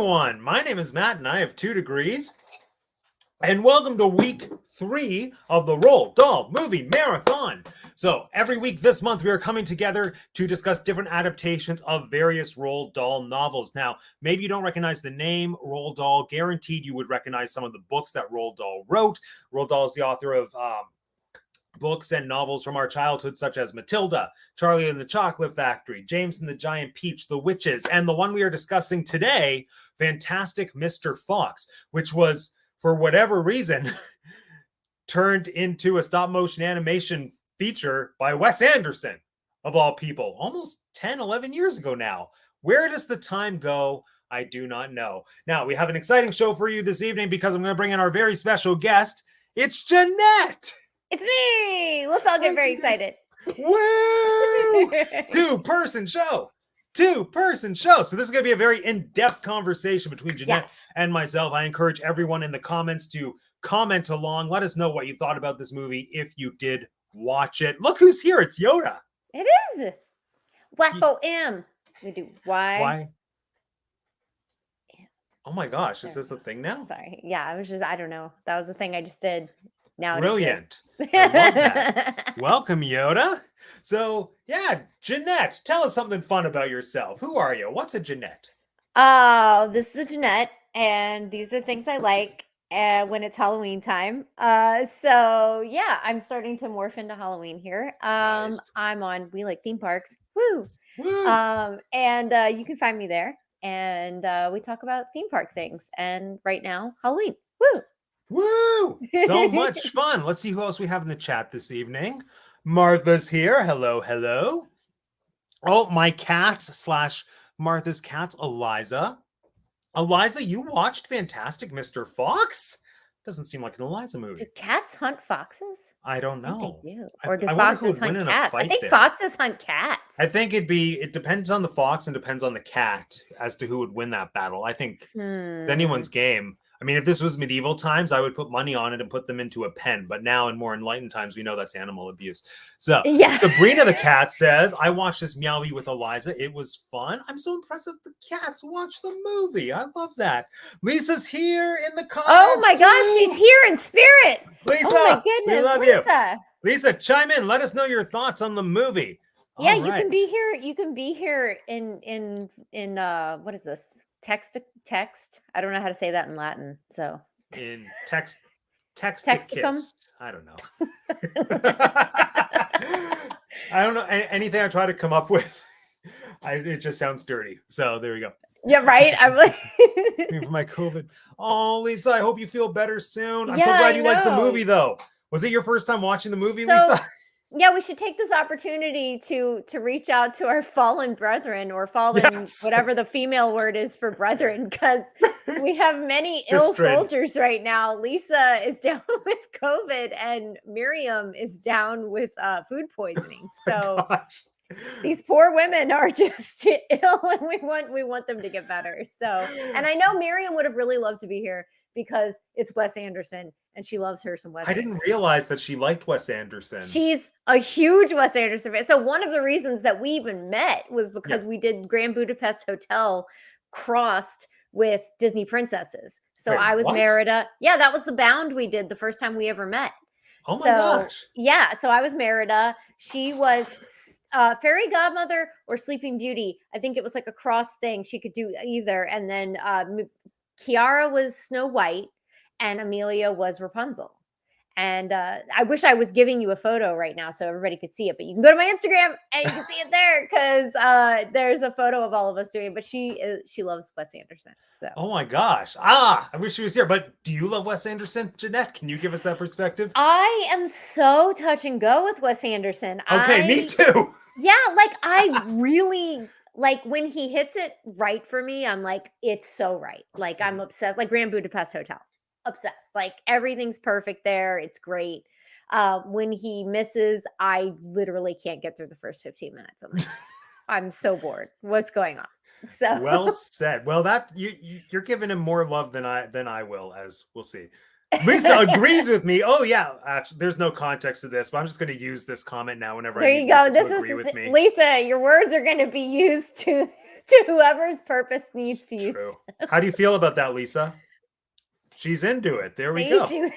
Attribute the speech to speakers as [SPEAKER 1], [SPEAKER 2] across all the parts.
[SPEAKER 1] everyone. My name is Matt and I have 2 degrees. And welcome to week 3 of the Roald Dahl Movie Marathon. So every week this month we are coming together to discuss different adaptations of various Roald Dahl novels. Now, maybe you don't recognize the name Roald Dahl. Guaranteed you would recognize some of the books that Roald Dahl wrote. Roald Dahl is the author of books and novels from our childhood, such as Matilda, Charlie and the Chocolate Factory, James and the Giant Peach, The Witches, and the one we are discussing today, Fantastic Mr. Fox, which was, for whatever reason, turned into a stop-motion animation feature by Wes Anderson, of all people, almost 10, 11 years ago now. Where does the time go? I do not know. Now, we have an exciting show for you this evening because I'm going to bring in our very special guest. It's Jeanette!
[SPEAKER 2] It's me! Let's all get very excited.
[SPEAKER 1] Woo! Two-person show! So this is going to be a very in-depth conversation between Jeanette and myself. I encourage everyone in the comments to comment along. Let us know what you thought about this movie if you did watch it. Look who's here. It's Yoda.
[SPEAKER 2] It is. WAFO-M. We do
[SPEAKER 1] Why? Oh my gosh. Is this the thing now?
[SPEAKER 2] Sorry. Yeah, I don't know. That was the thing I just did. Now
[SPEAKER 1] Brilliant. I love that. Welcome, Yoda. So, yeah, Jeanette, tell us something fun about yourself. Who are you? What's a Jeanette?
[SPEAKER 2] Oh, this is a Jeanette, and these are things I like when it's Halloween time. So, yeah, I'm starting to morph into Halloween here.
[SPEAKER 1] Nice.
[SPEAKER 2] I'm on We Like Theme Parks. Woo!
[SPEAKER 1] Woo!
[SPEAKER 2] And you can find me there, and we talk about theme park things. And right now, Halloween. Woo!
[SPEAKER 1] Woo! So much fun. Let's see who else we have in the chat this evening. Martha's here. Hello, hello. Oh, my cats / Martha's cats, Eliza. Eliza, you watched Fantastic Mr. Fox? Doesn't seem like an Eliza movie.
[SPEAKER 2] Do cats hunt foxes?
[SPEAKER 1] I don't know.
[SPEAKER 2] They do. Or do foxes hunt cats? I think foxes hunt cats.
[SPEAKER 1] I think it depends on the fox and depends on the cat as to who would win that battle. I think it's anyone's game. I mean, if this was medieval times, I would put money on it and put them into a pen. But now in more enlightened times, we know that's animal abuse. So Sabrina the cat says, I watched this Meowie with Eliza. It was fun. I'm so impressed that the cats watched the movie. I love that. Lisa's here in the comments.
[SPEAKER 2] Oh my gosh, she's here in spirit.
[SPEAKER 1] Lisa,
[SPEAKER 2] oh my goodness,
[SPEAKER 1] we love
[SPEAKER 2] Lisa.
[SPEAKER 1] You. Lisa, chime in. Let us know your thoughts on the movie.
[SPEAKER 2] Yeah, you can be here. You can be here in what is this? Text to text. I don't know how to say that in Latin. So
[SPEAKER 1] in text to kiss. I don't know. I don't know anything I try to come up with. It just sounds dirty. So there we go.
[SPEAKER 2] Yeah, right. I'm like
[SPEAKER 1] for my COVID. Oh, Lisa, I hope you feel better soon. I'm so glad you liked the movie, though. Was it your first time watching the movie, Lisa?
[SPEAKER 2] Yeah, we should take this opportunity to reach out to our fallen brethren or fallen, whatever the female word is for brethren, because we have many ill soldiers right now. Lisa is down with COVID and Miriam is down with food poisoning. So these poor women are just ill and we want them to get better. So, and I know Miriam would have really loved to be here because it's Wes Anderson and she loves her some Wes Anderson.
[SPEAKER 1] I didn't realize that she liked Wes Anderson.
[SPEAKER 2] She's a huge Wes Anderson fan. So one of the reasons that we even met was because we did Grand Budapest Hotel crossed with Disney princesses. So I was Merida. Yeah, that was the Bound we did the first time we ever met.
[SPEAKER 1] Oh my gosh.
[SPEAKER 2] Yeah, so I was Merida. She was Fairy Godmother or Sleeping Beauty. I think it was like a cross thing. She could do either. And then Kiara was Snow White and Amelia was Rapunzel. And I wish I was giving you a photo right now so everybody could see it, but you can go to my Instagram and you can see it there because there's a photo of all of us doing it. But she loves Wes Anderson. So.
[SPEAKER 1] Oh my gosh. I wish she was here. But do you love Wes Anderson, Jeanette? Can you give us that perspective?
[SPEAKER 2] I am so touch and go with Wes Anderson.
[SPEAKER 1] Okay, me too.
[SPEAKER 2] Yeah, like I really like when he hits it right for me. I'm like, it's so right. Like I'm obsessed. Like Grand Budapest Hotel. Obsessed. Like everything's perfect there. It's great. When he misses, I literally can't get through the first 15 minutes. I'm so bored. What's going on? So
[SPEAKER 1] well said. Well, that you're giving him more love than I will, as we'll see. Lisa agrees with me. Oh yeah, actually, there's no context to this, but I'm just going to use this comment now whenever
[SPEAKER 2] there you go. This is with me. Lisa. Your words are going to be used to to whoever's purpose needs to use
[SPEAKER 1] True. How do you feel about that, Lisa? She's into it. There we
[SPEAKER 2] the
[SPEAKER 1] go.
[SPEAKER 2] issue.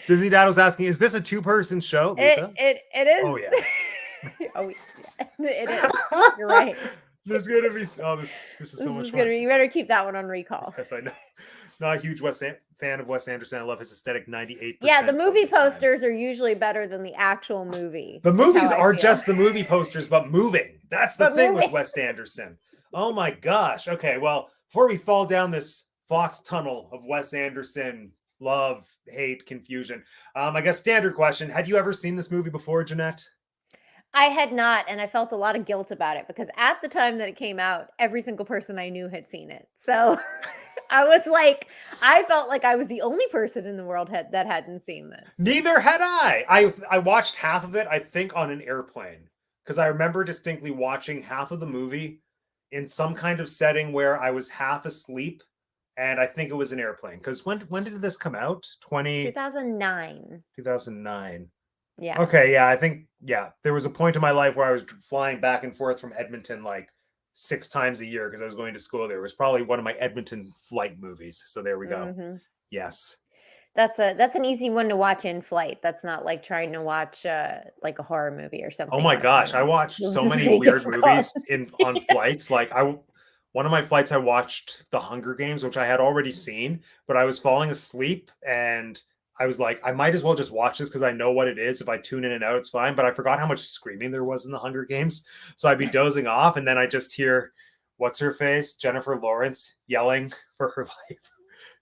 [SPEAKER 1] Disney Dad was asking, is this a two-person show, Lisa?
[SPEAKER 2] It is.
[SPEAKER 1] Oh, yeah.
[SPEAKER 2] Oh, yeah. It is. You're right.
[SPEAKER 1] There's gonna be this is so much fun.
[SPEAKER 2] You better keep that one on recall.
[SPEAKER 1] Yes, I know. Not a huge fan of Wes Anderson. I love his aesthetic 98%.
[SPEAKER 2] Yeah, the movie posters are usually better than the actual movie.
[SPEAKER 1] The movies are just the movie posters, but moving. That's the thing with Wes Anderson. Oh my gosh. Okay, well, before we fall down this Fox tunnel of Wes Anderson love, hate, confusion, I guess standard question. Had you ever seen this movie before, Jeanette?
[SPEAKER 2] I had not, and I felt a lot of guilt about it because at the time that it came out, every single person I knew had seen it. So I felt like I was the only person in the world that hadn't seen this.
[SPEAKER 1] Neither had I. I watched half of it, I think, on an airplane because I remember distinctly watching half of the movie in some kind of setting where I was half asleep, and I think it was an airplane. Because when did this come out?
[SPEAKER 2] 2009.
[SPEAKER 1] 2009.
[SPEAKER 2] Yeah.
[SPEAKER 1] Okay, yeah, I think, there was a point in my life where I was flying back and forth from Edmonton like 6 times a year because I was going to school there. It was probably one of my Edmonton flight movies. So there we go. Mm-hmm. Yes.
[SPEAKER 2] That's an easy one to watch in flight. That's not like trying to watch like a horror movie or something.
[SPEAKER 1] Oh my gosh, I watched so many weird movies on flights. Like one of my flights I watched The Hunger Games, which I had already seen, but I was falling asleep and I was like, I might as well just watch this because I know what it is. If I tune in and out, it's fine. But I forgot how much screaming there was in The Hunger Games. So I'd be dozing off, and then I just hear, what's her face? Jennifer Lawrence yelling for her life.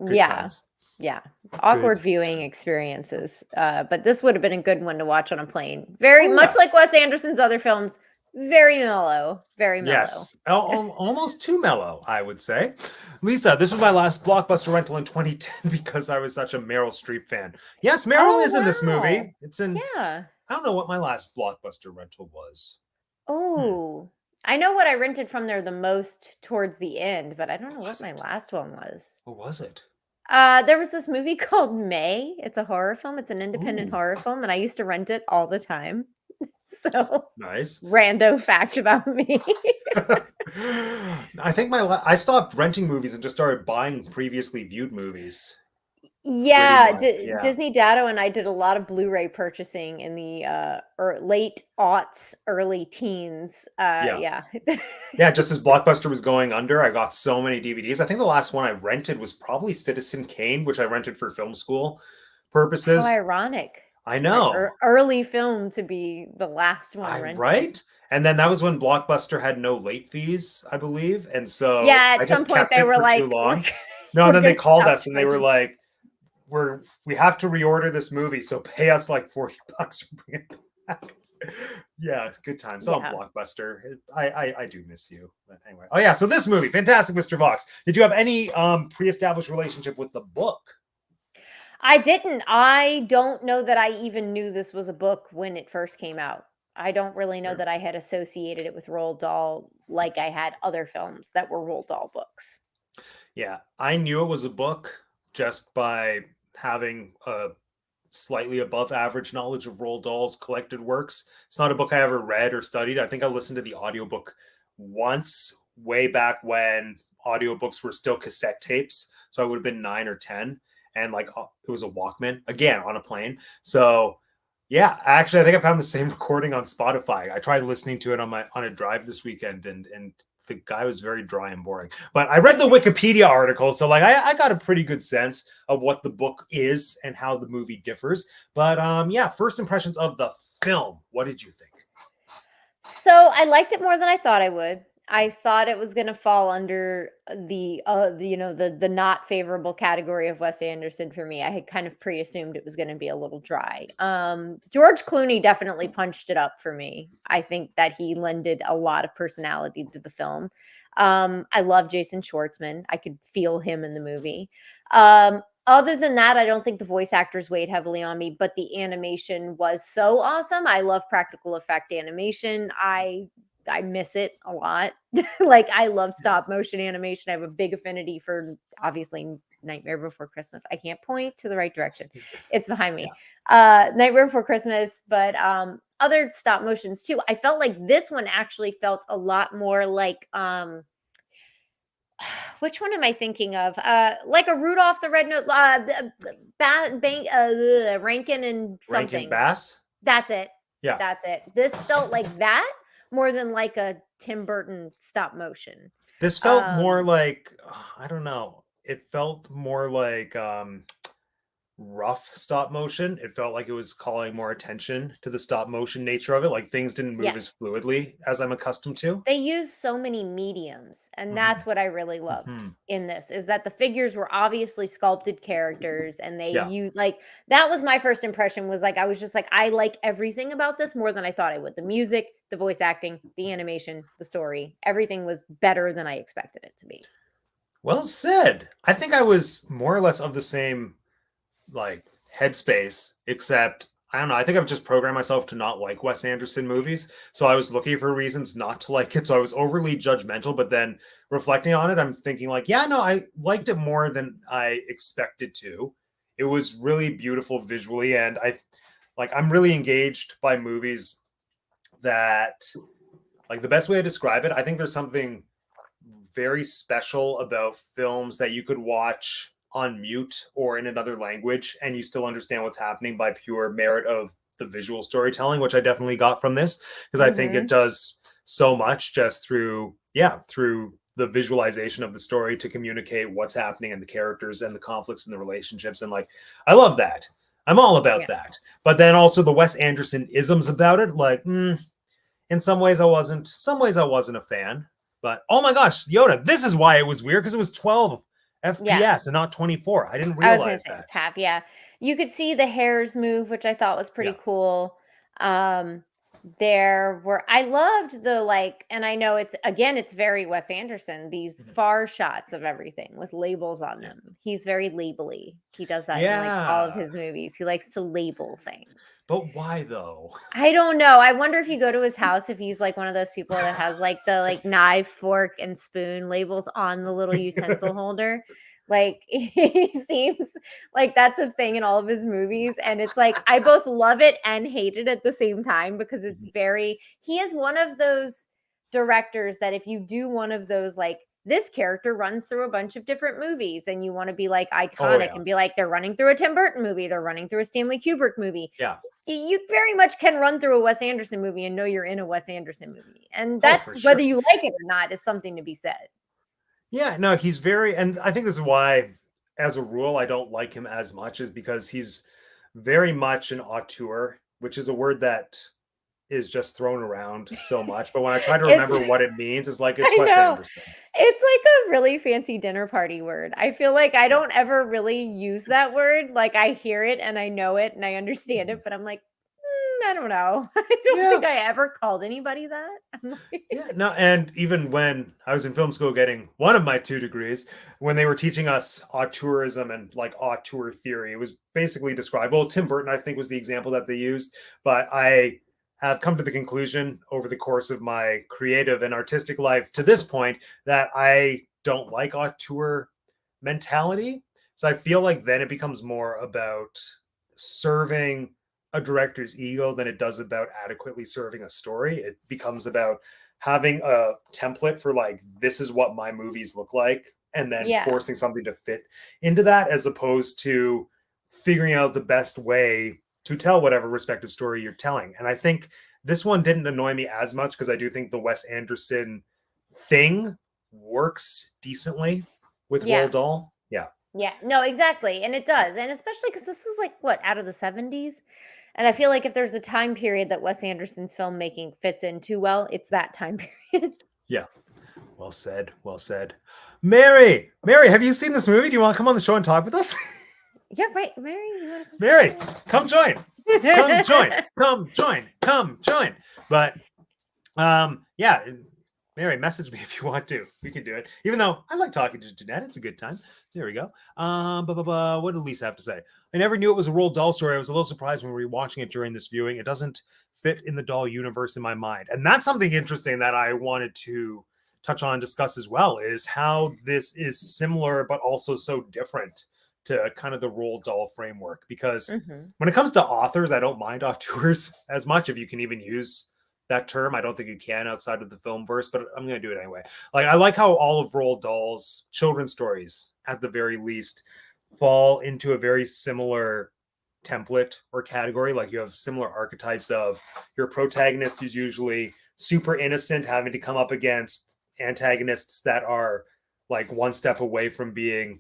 [SPEAKER 1] Good times.
[SPEAKER 2] Yeah. Awkward viewing experiences. But this would have been a good one to watch on a plane. Very much like Wes Anderson's other films. Very mellow. Very mellow.
[SPEAKER 1] Yes. Almost too mellow, I would say. Lisa, this was my last blockbuster rental in 2010 because I was such a Meryl Streep fan. Yes, Meryl is in this movie. It's in. Yeah. I don't know what my last blockbuster rental was.
[SPEAKER 2] Oh, I know what I rented from there the most towards the end, but I don't know what my last one was.
[SPEAKER 1] What was it?
[SPEAKER 2] There was this movie called May. It's a horror film. It's an independent horror film, and I used to rent it all the time. So
[SPEAKER 1] nice.
[SPEAKER 2] Rando fact about me.
[SPEAKER 1] I think I stopped renting movies and just started buying previously viewed movies.
[SPEAKER 2] Yeah, Disney Dado and I did a lot of Blu-ray purchasing in the late aughts, early teens. Yeah,
[SPEAKER 1] just as Blockbuster was going under, I got so many DVDs. I think the last one I rented was probably Citizen Kane, which I rented for film school purposes.
[SPEAKER 2] How ironic.
[SPEAKER 1] I know.
[SPEAKER 2] Early film to be the last one rented.
[SPEAKER 1] Right? And then that was when Blockbuster had no late fees, I believe. And so
[SPEAKER 2] at some point they were like,
[SPEAKER 1] no, and then they called us and they were like, we have to reorder this movie, so pay us like $40 to bring it back. Yeah, good times. Oh, Blockbuster. I do miss you. But anyway. Oh yeah, so this movie, fantastic, Mr. Vox. Did you have any pre-established relationship with the book?
[SPEAKER 2] I didn't. I don't know that I even knew this was a book when it first came out. I don't really know that I had associated it with Roald Dahl like I had other films that were Roald Dahl books.
[SPEAKER 1] Yeah, I knew it was a book just by having a slightly above average knowledge of Roald Dahl's collected works. It's not a book I ever read or studied. I think I listened to the audiobook once way back when audiobooks were still cassette tapes. So I would have been 9 or 10. And like it was a Walkman again on a plane. So yeah, actually I think I found the same recording on Spotify. I tried listening to it on a drive this weekend and the guy was very dry and boring. But I read the Wikipedia article, so like I got a pretty good sense of what the book is and how the movie differs. But first impressions of the film. What did you think?
[SPEAKER 2] So I liked it more than I thought I would. I thought it was going to fall under the not favorable category of Wes Anderson for me. I had kind of pre-assumed it was going to be a little dry. George Clooney definitely punched it up for me. I think that he lended a lot of personality to the film. I love Jason Schwartzman. I could feel him in the movie. Other than that, I don't think the voice actors weighed heavily on me, but the animation was so awesome. I love practical effect animation. I miss it a lot. Like I love stop motion animation. I have a big affinity for obviously Nightmare Before Christmas. I can't point to the right direction. It's behind me.
[SPEAKER 1] Yeah.
[SPEAKER 2] Nightmare Before Christmas, but other stop motions too. I felt like this one actually felt a lot more like which one am I thinking of? Like a Rudolph the Red Nose, Rankin and
[SPEAKER 1] Rankin
[SPEAKER 2] something.
[SPEAKER 1] Bass.
[SPEAKER 2] That's it.
[SPEAKER 1] Yeah.
[SPEAKER 2] That's it. This felt like that more than like a Tim Burton stop motion.
[SPEAKER 1] This felt more like, I don't know. It felt more like rough stop motion. It felt like it was calling more attention to the stop motion nature of it. Like things didn't move as fluidly as I'm accustomed to.
[SPEAKER 2] They used so many mediums, and that's what I really loved in this, is that the figures were obviously sculpted characters, and they used like that was my first impression, was like I was just like, I like everything about this more than I thought I would. The music, the voice acting, the animation, the story, everything was better than I expected it to be.
[SPEAKER 1] Well said. I think I was more or less of the same like headspace, except I don't know. I think I've just programmed myself to not like Wes Anderson movies. So I was looking for reasons not to like it. So I was overly judgmental, but then reflecting on it, I'm thinking like, yeah, no, I liked it more than I expected to. It was really beautiful visually. And I'm really engaged by movies that, like, the best way to describe it, I think there's something very special about films that you could watch on mute or in another language and you still understand what's happening by pure merit of the visual storytelling, which I definitely got from this, because I think it does so much just through the visualization of the story to communicate what's happening and the characters and the conflicts and the relationships. And like, I love that. I'm all about that. But then also the Wes Anderson isms about it, like, in some ways I wasn't a fan. But oh my gosh, Yoda, this is why it was weird, because it was 12 FPS and not 24. I didn't realize
[SPEAKER 2] I was gonna say
[SPEAKER 1] that.
[SPEAKER 2] it's half, You could see the hairs move, which I thought was pretty cool. I loved the, like, and I know it's very Wes Anderson, these far shots of everything with labels on them. He's very labely. He does that in like all of his movies. He likes to label things.
[SPEAKER 1] But why though?
[SPEAKER 2] I don't know. I wonder if you go to his house, if he's like one of those people that has like the like knife, fork, and spoon labels on the little utensil holder. Like, he seems like that's a thing in all of his movies. And it's like, I both love it and hate it at the same time, because it's he is one of those directors that if you do one of those, like, this character runs through a bunch of different movies and you want to be like iconic and be like, they're running through a Tim Burton movie, they're running through a Stanley Kubrick movie.
[SPEAKER 1] Yeah.
[SPEAKER 2] You very much can run through a Wes Anderson movie and know you're in a Wes Anderson movie. And that's whether you like it or not is something to be said.
[SPEAKER 1] Yeah, no, he's very, and I think this is why, as a rule, I don't like him as much, is because he's very much an auteur, which is a word that is just thrown around so much. But when I try to remember what it means, it's like it's Wes Anderson.
[SPEAKER 2] It's like a really fancy dinner party word. I feel like I don't ever really use that word. Like, I hear it and I know it and I understand it, but I'm like, I don't know. I don't think I ever called anybody that.
[SPEAKER 1] No, and even when I was in film school getting one of my 2 degrees, when they were teaching us auteurism and like auteur theory, it was basically described. Well, Tim Burton, I think, was the example that they used, but I have come to the conclusion over the course of my creative and artistic life to this point that I don't like auteur mentality. So I feel like then it becomes more about serving a director's ego than it does about adequately serving a story. It becomes about having a template for like, this is what my movies look like, and then forcing something to fit into that, as opposed to figuring out the best way to tell whatever respective story you're telling. And I think this one didn't annoy me as much, because I do think the Wes Anderson thing works decently with Roald Dahl.
[SPEAKER 2] Yeah, no, exactly. And it does. And especially because this was like, what, out of the 70s? And I feel like if there's a time period that Wes Anderson's filmmaking fits in too well, it's that time period.
[SPEAKER 1] Yeah. Well said. Well said. Mary, have you seen this movie? Do you want to come on the show and talk with us?
[SPEAKER 2] Yeah, right.
[SPEAKER 1] Mary, come join. Come join. Come join. But Mary, message me if you want to. We can do it. Even though I like talking to Jeanette. It's a good time. There we go. What did Lisa have to say? I never knew it was a Roald Dahl story. I was a little surprised when we were watching it during this viewing. It doesn't fit in the Dahl universe in my mind. And that's something interesting that I wanted to touch on and discuss as well is how this is similar but also so different to kind of the Roald Dahl framework. Because when it comes to authors, I don't mind auteurs as much, if you can even use that term. I don't think you can outside of the film verse, but I'm going to do it anyway. Like, I like how all of Roald Dahl's children's stories, at the very least, fall into a very similar template or category. Like, you have similar archetypes of your protagonist who's usually super innocent, having to come up against antagonists that are like one step away from being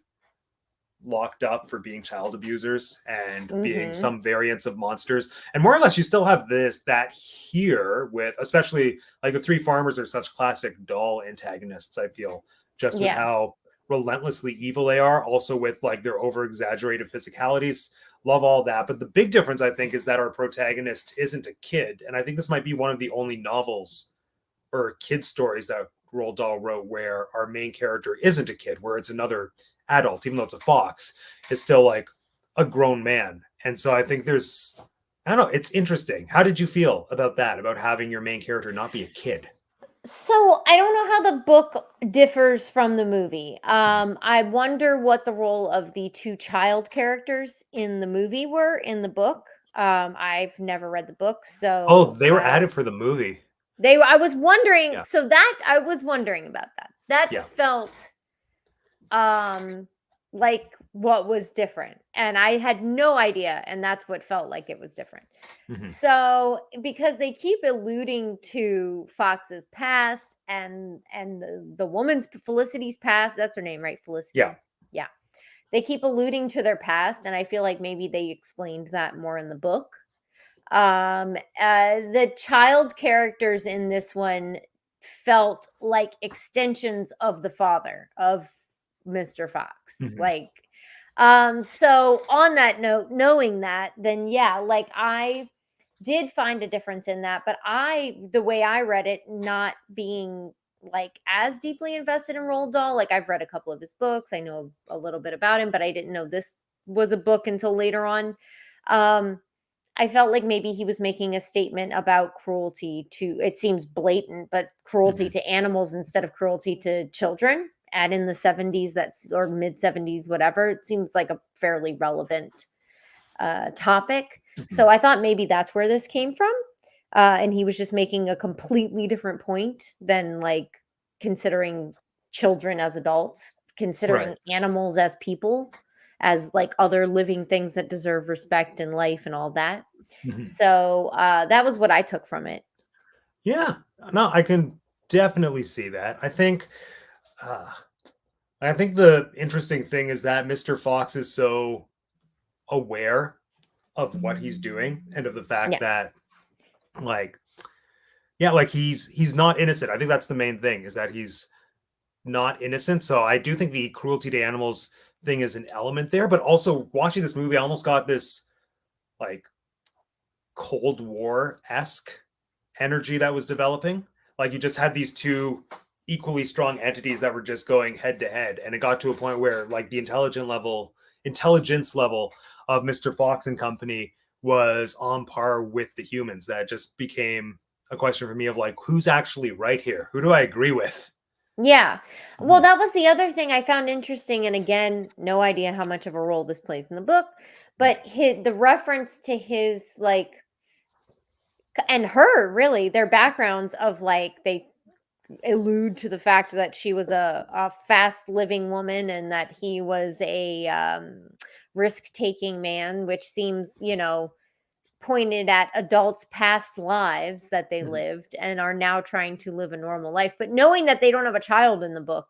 [SPEAKER 1] locked up for being child abusers and being some variants of monsters. And more or less you still have that here, with especially like the three farmers are such classic Dahl antagonists, I feel, just with how relentlessly evil they are, also with like their over exaggerated physicalities. Love all that. But the big difference, I think, is that our protagonist isn't a kid. And I think this might be one of the only novels or kid stories that Roald Dahl wrote where our main character isn't a kid, where it's another adult, even though it's a fox, it's still like a grown man. And so I think there's, I don't know, it's interesting. How did you feel about that, about having your main character not be a kid?
[SPEAKER 2] So I don't know how the book differs from the movie. I wonder what the role of the two child characters in the movie were in the book. I've never read the book, so
[SPEAKER 1] they were added for the movie.
[SPEAKER 2] I was wondering. So that I was wondering about that. That felt like what was different, and I had no idea, and that's what felt like it was different. So because they keep alluding to Fox's past and the woman's, Felicity's past, that's her name, right? Felicity. Yeah, they keep alluding to their past, and I feel like maybe they explained that more in the book. The child characters in this one felt like extensions of the father of Mr. Fox. Like, so on that note, knowing that, then like I did find a difference in that, but the way I read it, not being like as deeply invested in Roald Dahl, like I've read a couple of his books, I know a little bit about him, but I didn't know this was a book until later on. I felt like maybe he was making a statement about cruelty to, it seems blatant, but cruelty to animals instead of cruelty to children. And in the 70s, or mid 70s, whatever, it seems like a fairly relevant topic. So I thought maybe that's where this came from. And he was just making a completely different point than like considering children as adults, considering animals as people, as like other living things that deserve respect and life and all that. So that was what I took from it.
[SPEAKER 1] Yeah, no, I can definitely see that. I think the interesting thing is that Mr. Fox is so aware of what he's doing and of the fact that like he's not innocent. I think that's the main thing, is that he's not innocent. So I do think the cruelty to animals thing is an element there, but also watching this movie, I almost got this like Cold War-esque energy that was developing. Like, you just had these two equally strong entities that were just going head to head, and it got to a point where like the intelligence level of Mr. Fox and company was on par with the humans. That just became a question for me of like, who's actually right here? Who do I agree with?
[SPEAKER 2] Yeah. Well, that was the other thing I found interesting. And again, no idea how much of a role this plays in the book, but the reference to his like, and her, really, their backgrounds of like, they allude to the fact that she was a fast living woman and that he was a risk-taking man, which seems, pointed at adults' past lives that they lived and are now trying to live a normal life. But knowing that they don't have a child in the book.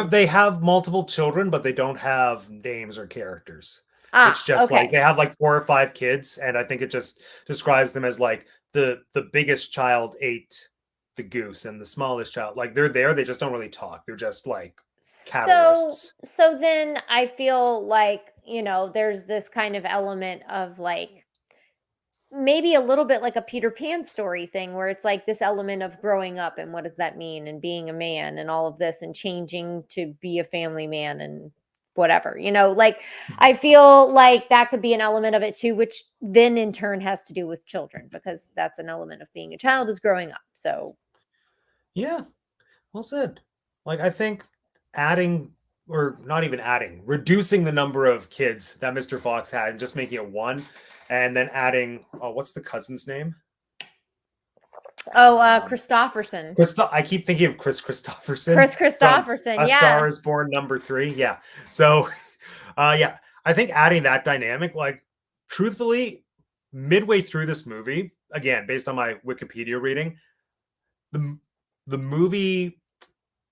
[SPEAKER 1] They have multiple children, but they don't have names or characters. It's just like they have like 4 or 5 kids, and I think it just describes them as like the biggest child ate the goose and the smallest child, like they're there, they just don't really talk. They're just like catalysts.
[SPEAKER 2] So then I feel like, there's this kind of element of like maybe a little bit like a Peter Pan story thing, where it's like this element of growing up and what does that mean, and being a man and all of this, and changing to be a family man and whatever, like I feel like that could be an element of it too, which then in turn has to do with children, because that's an element of being a child, is growing up. So
[SPEAKER 1] yeah, Well said. Like, I think adding, or not even adding, reducing the number of kids that Mr. Fox had and just making it one, and then adding, oh, what's the cousin's name?
[SPEAKER 2] Oh, Christopherson.
[SPEAKER 1] I keep thinking of Chris Christopherson.
[SPEAKER 2] Chris
[SPEAKER 1] From
[SPEAKER 2] Christopherson,
[SPEAKER 1] A
[SPEAKER 2] yeah.
[SPEAKER 1] Star is Born #3. Yeah. So, yeah, I think adding that dynamic, like, truthfully, midway through this movie, again, based on my Wikipedia reading, the movie,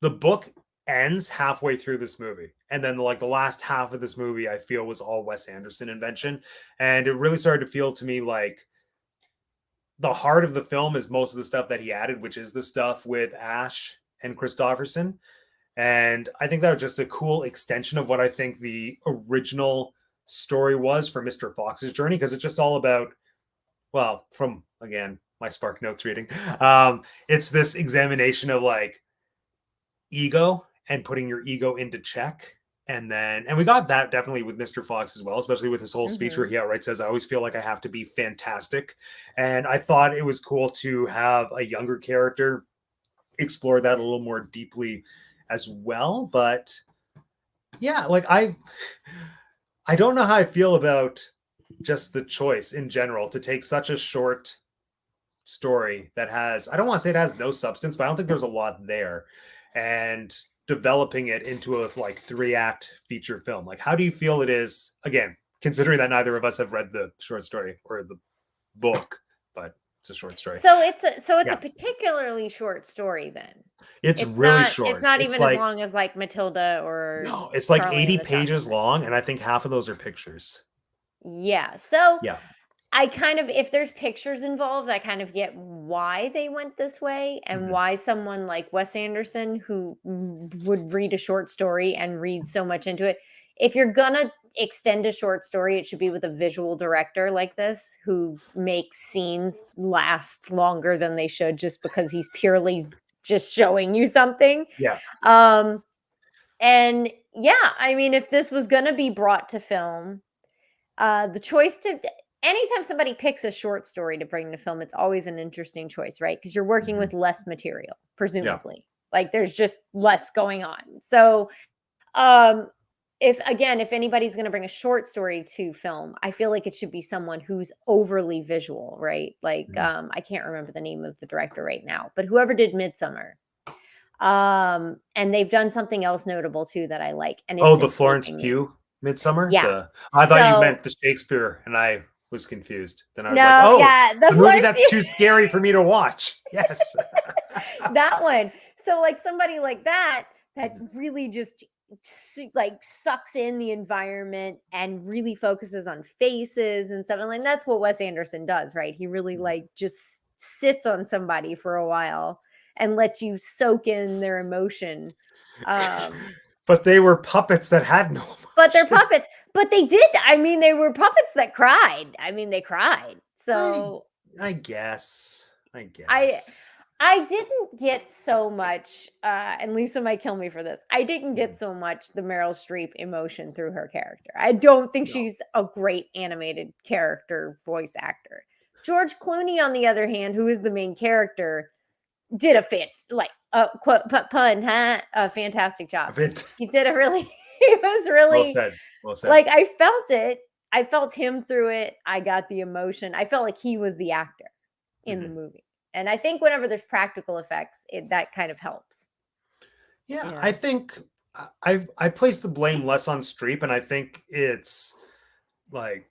[SPEAKER 1] the book ends halfway through this movie, and then like the last half of this movie I feel was all Wes Anderson invention, and it really started to feel to me like the heart of the film is most of the stuff that he added, which is the stuff with Ash and Christopherson. And I think that was just a cool extension of what I think the original story was for Mr. Fox's journey, because it's just all about, well, from again my Spark Notes reading, it's this examination of like ego and putting your ego into check. And we got that definitely with Mr. Fox as well, especially with his whole speech where he outright says, I always feel like I have to be fantastic. And I thought it was cool to have a younger character explore that a little more deeply as well. But yeah, like I don't know how I feel about just the choice in general to take such a short story that has, I don't want to say it has no substance, but I don't think there's a lot there, and developing it into a like 3-act feature film. Like, how do you feel it is, again, considering that neither of us have read the short story or the book, but it's a short story.
[SPEAKER 2] So it's a particularly short story then.
[SPEAKER 1] It's really short.
[SPEAKER 2] It's not even as long as like Matilda or
[SPEAKER 1] no, it's like
[SPEAKER 2] Charlie
[SPEAKER 1] 80 pages long, and I think half of those are pictures.
[SPEAKER 2] Yeah. So
[SPEAKER 1] yeah.
[SPEAKER 2] I kind of, if there's pictures involved, I kind of get why they went this way and why someone like Wes Anderson, who would read a short story and read so much into it, if you're gonna extend a short story, it should be with a visual director like this who makes scenes last longer than they should just because he's purely just showing you something.
[SPEAKER 1] Yeah.
[SPEAKER 2] And yeah, I mean, if this was gonna be brought to film, the choice to, anytime somebody picks a short story to bring to film, it's always an interesting choice, right? Because you're working with less material, presumably. Like there's just less going on. So if anybody's going to bring a short story to film, I feel like it should be someone who's overly visual, right? Like I can't remember the name of the director right now, but whoever did Midsummer. And they've done something else notable too that I like. And it's
[SPEAKER 1] the Florence Pugh Midsummer?
[SPEAKER 2] Yeah.
[SPEAKER 1] I thought you meant the Shakespeare, and I was confused. Then I was like, oh, yeah, the movie that's too scary for me to watch. Yes.
[SPEAKER 2] That one. So like somebody like that really just like sucks in the environment and really focuses on faces and stuff. And like that's what Wes Anderson does, right? He really like just sits on somebody for a while and lets you soak in their emotion.
[SPEAKER 1] But they were puppets that had no emotion.
[SPEAKER 2] But they're puppets. But they did. I mean, they were puppets that cried. I mean, they cried. So
[SPEAKER 1] I guess.
[SPEAKER 2] I didn't get so much, and Lisa might kill me for this. I didn't get so much the Meryl Streep emotion through her character. I don't think she's a great animated character voice actor. George Clooney, on the other hand, who is the main character, did a fantastic job. He did a really, he was really
[SPEAKER 1] well said.
[SPEAKER 2] Like I felt it. I felt him through it. I got the emotion. I felt like he was the actor in the movie. And I think whenever there's practical effects, that kind of helps.
[SPEAKER 1] Yeah, you know? I think I place the blame less on Streep, and I think it's like,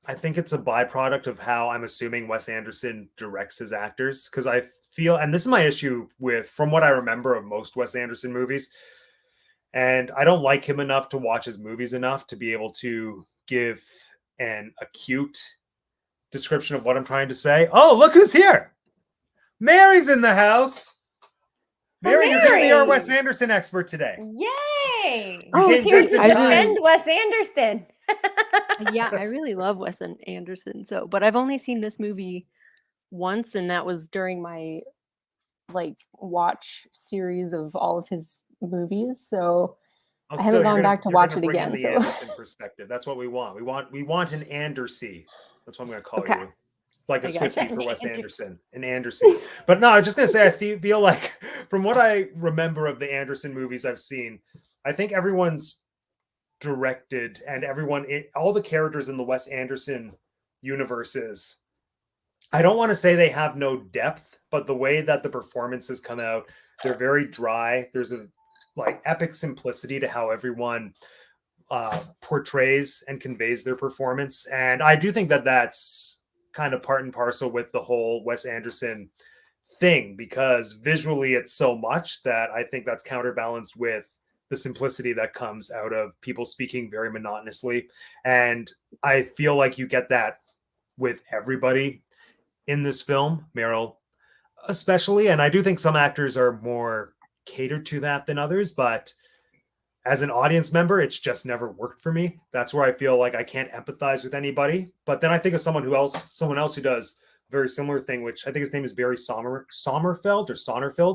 [SPEAKER 1] I think it's a byproduct of how I'm assuming Wes Anderson directs his actors, because I feel, and this is my issue with, from what I remember of most Wes Anderson movies, and I don't like him enough to watch his movies enough to be able to give an acute description of what I'm trying to say. Oh, look who's here! Mary's in the house. Mary, you're going to be our Wes Anderson expert today.
[SPEAKER 2] Yay! He's here to defend Wes Anderson.
[SPEAKER 3] Yeah, I really love Wes Anderson. But I've only seen this movie once, and that was during my watch series of all of his movies. So I haven't gone back to watch it again.
[SPEAKER 1] The Anderson perspective. That's what we want. We want an Andersy. That's what I'm going to call you. like a
[SPEAKER 3] I gotcha.
[SPEAKER 1] Swiftie for Wes Anderson, an Anderson. But no, I was just gonna say, I feel like from what I remember of the Anderson movies I've seen, I think everyone's directed and all the characters in the Wes Anderson universes, I don't want to say they have no depth, but the way that the performances come out, they're very dry. There's a like epic simplicity to how everyone portrays and conveys their performance. And I do think that that's kind of part and parcel with the whole Wes Anderson thing, because visually it's so much that I think that's counterbalanced with the simplicity that comes out of people speaking very monotonously. And I feel like you get that with everybody in this film, Meryl especially. And I do think some actors are more catered to that than others, but as an audience member, it's just never worked for me. That's where I feel like I can't empathize with anybody. But then I think of someone else who does a very similar thing, which I think his name is Barry Sonnerfeld,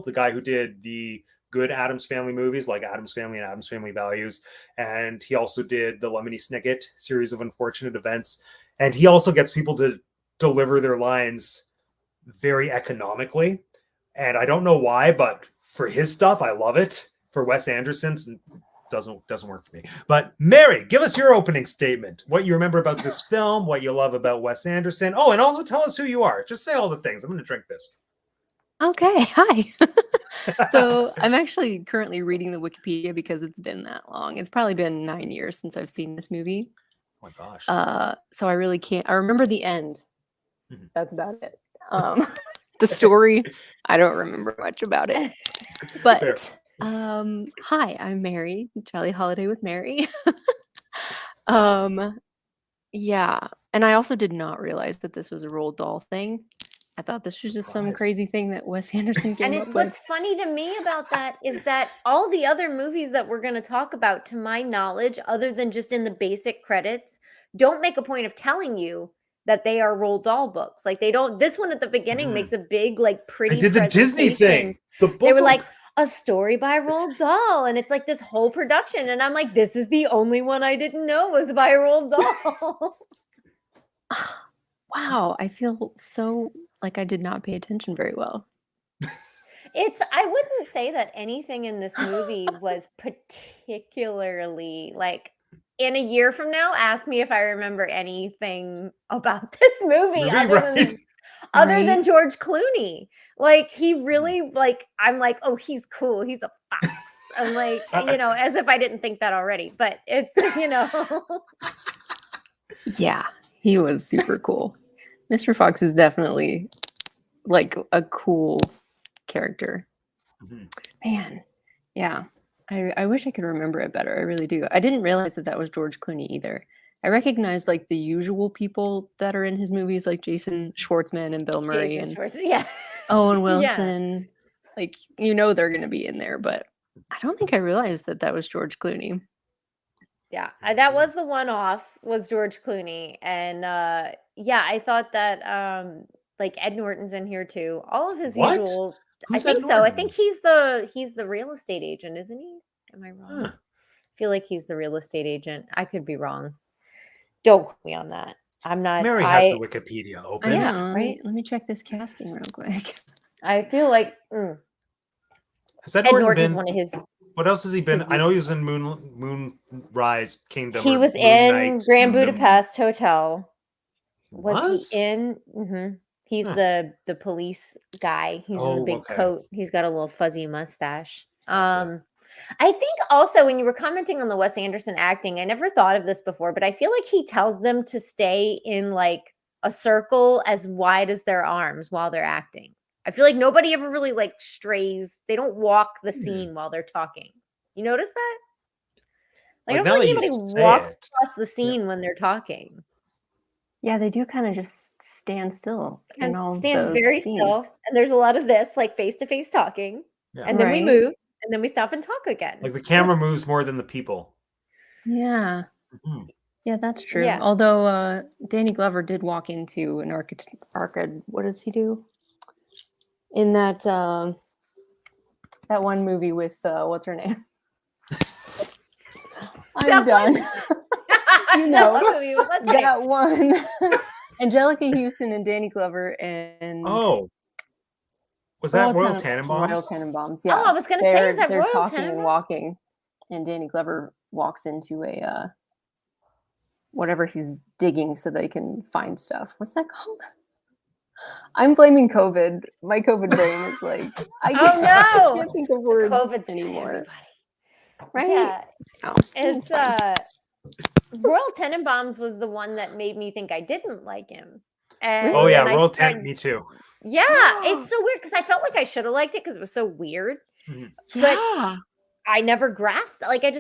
[SPEAKER 1] the guy who did the good Addams Family movies like Addams Family and Addams Family Values. And he also did the Lemony Snicket series of unfortunate events. And he also gets people to deliver their lines very economically. And I don't know why, but for his stuff, I love it. For Wes Anderson's, doesn't work for me. But Mary, give us your opening statement. What you remember about this film, what you love about Wes Anderson. Oh, and also tell us who you are. Just say all the things. I'm going to drink this.
[SPEAKER 3] Okay, hi. So I'm actually currently reading the Wikipedia because it's been that long. It's probably been 9 years since I've seen this movie.
[SPEAKER 1] Oh my gosh.
[SPEAKER 3] So I really can't. I remember the end.
[SPEAKER 1] Mhm.
[SPEAKER 3] That's about it. The story, I don't remember much about it. But hi, I'm Mary. Jolly Holiday with Mary. Yeah, and I also did not realize that this was a Roald Dahl thing. I thought this was just some crazy thing that Wes Anderson came up with.
[SPEAKER 2] What's funny to me about that is that all the other movies that we're going to talk about, to my knowledge, other than just in the basic credits, don't make a point of telling you that they are Roald Dahl books. Like they don't. This one at the beginning makes a big, like, pretty.
[SPEAKER 1] I did the Disney thing.
[SPEAKER 2] They were like a story by Roald Dahl, and it's like this whole production. And I'm like, this is the only one I didn't know was by Roald Dahl.
[SPEAKER 3] Wow, I feel so like I did not pay attention very well.
[SPEAKER 2] I wouldn't say that anything in this movie was particularly like. In a year from now, ask me if I remember anything about this movie other than George Clooney. Like he really like. I'm like, oh, he's cool. He's a fox. I'm like, as if I didn't think that already. But it's
[SPEAKER 3] Yeah, he was super cool. Mr. Fox is definitely like a cool character. Man, yeah. I wish I could remember it better. I really do. I didn't realize that was George Clooney either. I recognized like the usual people that are in his movies, like Jason Schwartzman and Bill Murray and Owen Wilson. Yeah. Like, they're going to be in there, but I don't think I realized that was George Clooney.
[SPEAKER 2] Yeah, that was the one-off, was George Clooney. And I thought that like Ed Norton's in here too. All of his usual.
[SPEAKER 1] Who's
[SPEAKER 2] I think so. I think he's the real estate agent, isn't he? Am I wrong? I feel like he's the real estate agent. I could be wrong. Don't quote me on that. I'm not.
[SPEAKER 1] Mary has the Wikipedia open.
[SPEAKER 3] I know, right? Let me check this casting real quick.
[SPEAKER 2] I feel like
[SPEAKER 1] has Ed Norton's one of his. What else has he been? I know he was in Moonrise Kingdom.
[SPEAKER 2] He was in Grand Budapest Hotel. Was he in? Mm-hmm. He's the police guy. He's in the big coat. He's got a little fuzzy mustache. I think also when you were commenting on the Wes Anderson acting, I never thought of this before, but I feel like he tells them to stay in like a circle as wide as their arms while they're acting. I feel like nobody ever really like strays. They don't walk the scene while they're talking. You notice that? Like I don't think anybody walks across the scene when they're talking.
[SPEAKER 3] Yeah, they do kind of just stand still.
[SPEAKER 2] And stand very still. And there's a lot of this, like face-to-face talking. Yeah. And then we move, and then we stop and talk again.
[SPEAKER 1] Like the camera moves more than the people.
[SPEAKER 3] Yeah. Mm-hmm. Yeah, that's true. Yeah. Although Danny Glover did walk into an arcade. What does he do? In that one movie with, what's her name? I'm done.
[SPEAKER 2] That one.
[SPEAKER 3] Angelica Houston and Danny Glover and
[SPEAKER 1] was that Royal Tenenbaums?
[SPEAKER 3] Royal Tenenbaums, yeah.
[SPEAKER 2] Oh, I was gonna say, is that
[SPEAKER 3] they're
[SPEAKER 2] Royal
[SPEAKER 3] talking and
[SPEAKER 2] Tenenbaums?
[SPEAKER 3] walking, and Danny Glover walks into a whatever he's digging so they can find stuff. What's that called? I'm blaming COVID. My COVID brain is like, I can't think of words
[SPEAKER 2] COVID's
[SPEAKER 3] anymore. Right?
[SPEAKER 2] Yeah.
[SPEAKER 3] Oh,
[SPEAKER 2] It's Royal Tenenbaums was the one that made me think I didn't like him. And
[SPEAKER 1] Oh yeah,
[SPEAKER 2] then
[SPEAKER 1] Royal Ten, me too.
[SPEAKER 2] Yeah, it's so weird because I felt like I should have liked it because it was so weird.
[SPEAKER 3] Yeah.
[SPEAKER 2] But I never grasped. Like it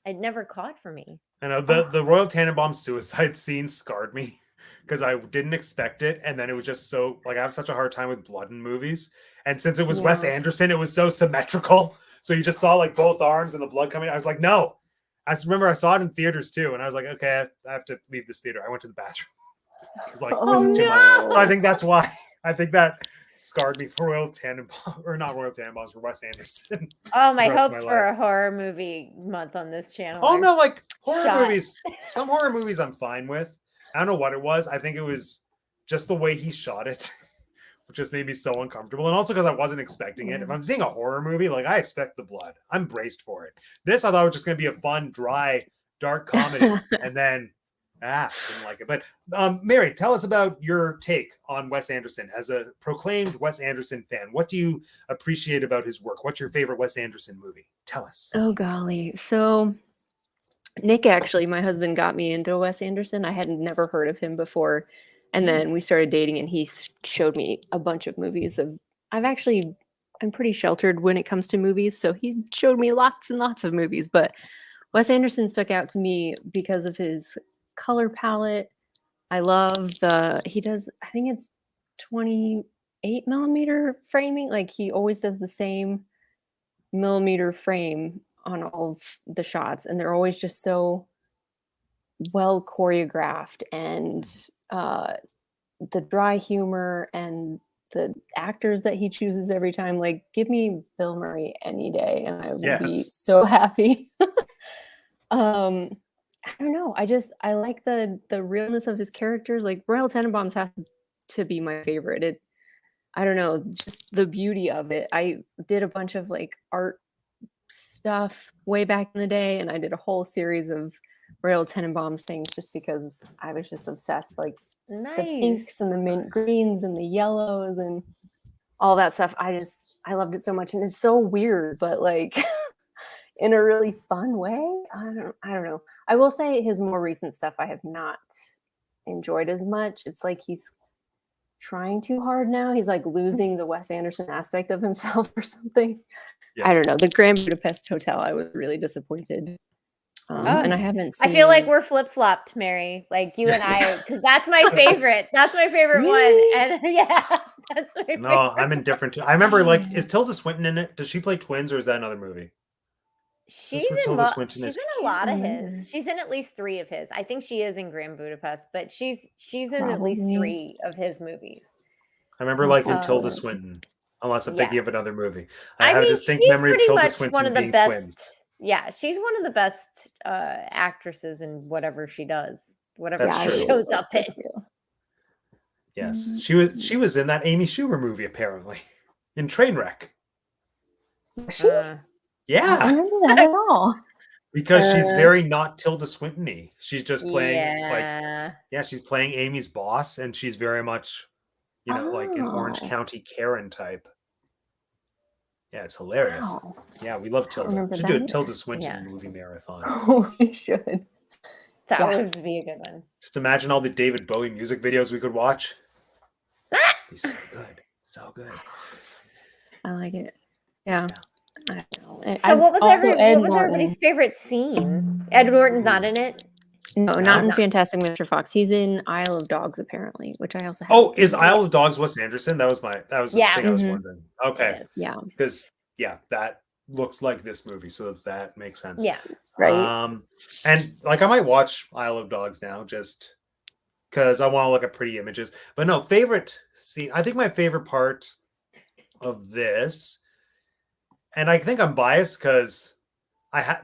[SPEAKER 2] never caught for me.
[SPEAKER 1] I know the Royal Tenenbaums suicide scene scarred me because I didn't expect it, and then it was just so like I have such a hard time with blood in movies, and since it was Wes Anderson, it was so symmetrical. So you just saw like both arms and the blood coming. I was like, no. I remember I saw it in theaters too, and I was like, okay, I have to leave this theater. I went to the bathroom. I was like, this is too much. So I think that's why. I think that scarred me for Royal Tenenbaums, or not Royal Tenenbaums, for Wes Anderson.
[SPEAKER 2] Oh, my hopes for a horror movie month on this channel.
[SPEAKER 1] Oh no, like horror movies. Some horror movies I'm fine with. I don't know what it was. I think it was just the way he shot it, which just made me so uncomfortable. And also because I wasn't expecting it. If I'm seeing a horror movie, like I expect the blood. I'm braced for it. This I thought was just going to be a fun, dry, dark comedy, and then didn't like it. But Mary, tell us about your take on Wes Anderson as a proclaimed Wes Anderson fan. What do you appreciate about his work? What's your favorite Wes Anderson movie? Tell us.
[SPEAKER 3] Oh golly, so Nick, actually, my husband, got me into Wes Anderson. I had never heard of him before. And then we started dating and he showed me a bunch of movies I'm pretty sheltered when it comes to movies. So he showed me lots and lots of movies, but Wes Anderson stuck out to me because of his color palette. I love he does, I think it's 28 millimeter framing. Like he always does the same millimeter frame on all of the shots, and they're always just so well choreographed, and the dry humor and the actors that he chooses every time. Like, give me Bill Murray any day and I will be so happy. I don't know, I like the realness of his characters. Like Royal Tenenbaums has to be my favorite. I don't know, just the beauty of it. I did a bunch of like art stuff way back in the day, and I did a whole series of Royal Tenenbaums things just because I was just obsessed. Like the pinks and the mint greens and the yellows and all that stuff. I loved it so much, and it's so weird, but like in a really fun way. I don't know. I will say his more recent stuff I have not enjoyed as much. It's like he's trying too hard now. He's like losing the Wes Anderson aspect of himself or something. Yeah. I don't know. The Grand Budapest Hotel, I was really disappointed. And I haven't seen...
[SPEAKER 2] I feel like we're flip-flopped, Mary. Like you and I, because that's my favorite. That's my favorite one. And yeah, that's my favorite.
[SPEAKER 1] No, I'm indifferent to. I remember, like, is Tilda Swinton in it? Does she play twins, or is that another movie?
[SPEAKER 2] She's in a lot of his. She's in at least 3 of his. I think she is in Grand Budapest, but she's in at least 3 of his movies.
[SPEAKER 1] I remember liking Tilda Swinton, unless I'm thinking of another movie.
[SPEAKER 2] I have a distinct memory of Tilda Swinton one of the best. Twins. Yeah, she's one of the best actresses in whatever she does, whatever she shows up in.
[SPEAKER 1] Yes, she was in that Amy Schumer movie apparently, in Trainwreck. Yeah,
[SPEAKER 3] I don't remember that at all.
[SPEAKER 1] Because she's very not Tilda Swinton-y. She's just playing she's playing Amy's boss, and she's very much, like an Orange County Karen type. Yeah, it's hilarious. Wow. Yeah, we love Tilda. We should do a Tilda Swinton movie marathon.
[SPEAKER 3] Oh, we should.
[SPEAKER 2] That would be a good one.
[SPEAKER 1] Just imagine all the David Bowie music videos we could watch. Be so good. So good.
[SPEAKER 3] I like it. Yeah.
[SPEAKER 2] So what was everybody's favorite scene? Ed Norton's not in it?
[SPEAKER 3] No, not in Fantastic Mr. Fox. He's in Isle of Dogs apparently, which I also have.
[SPEAKER 1] Oh, is Isle of Dogs Wes Anderson? That was the thing I was wondering. Okay.
[SPEAKER 3] Yeah.
[SPEAKER 1] Because that looks like this movie, so that makes sense.
[SPEAKER 2] Yeah.
[SPEAKER 3] Right.
[SPEAKER 1] And like I might watch Isle of Dogs now just because I want to look at pretty images. But no, favorite scene. I think my favorite part of this, and I think I'm biased because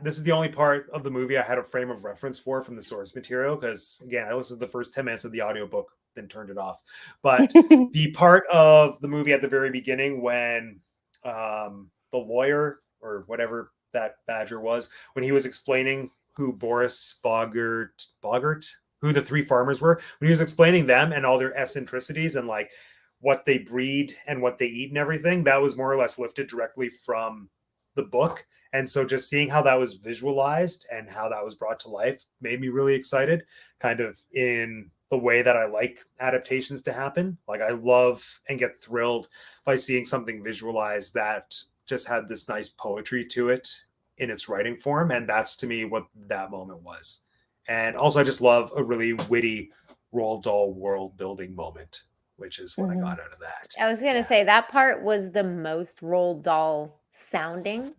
[SPEAKER 1] this is the only part of the movie I had a frame of reference for from the source material, because again, I listened to the first 10 minutes of the audiobook, then turned it off. But the part of the movie at the very beginning when the lawyer or whatever that badger was, when he was explaining who Boris Boggart, who the three farmers were, when he was explaining them and all their eccentricities and like what they breed and what they eat and everything, that was more or less lifted directly from the book. And so just seeing how that was visualized and how that was brought to life made me really excited, kind of in the way that I like adaptations to happen. Like I love and get thrilled by seeing something visualized that just had this nice poetry to it in its writing form. And that's to me what that moment was. And also I just love a really witty Roald Dahl world building moment, which is what I got out of that.
[SPEAKER 2] I was going to say that part was the most Roald Dahl sounding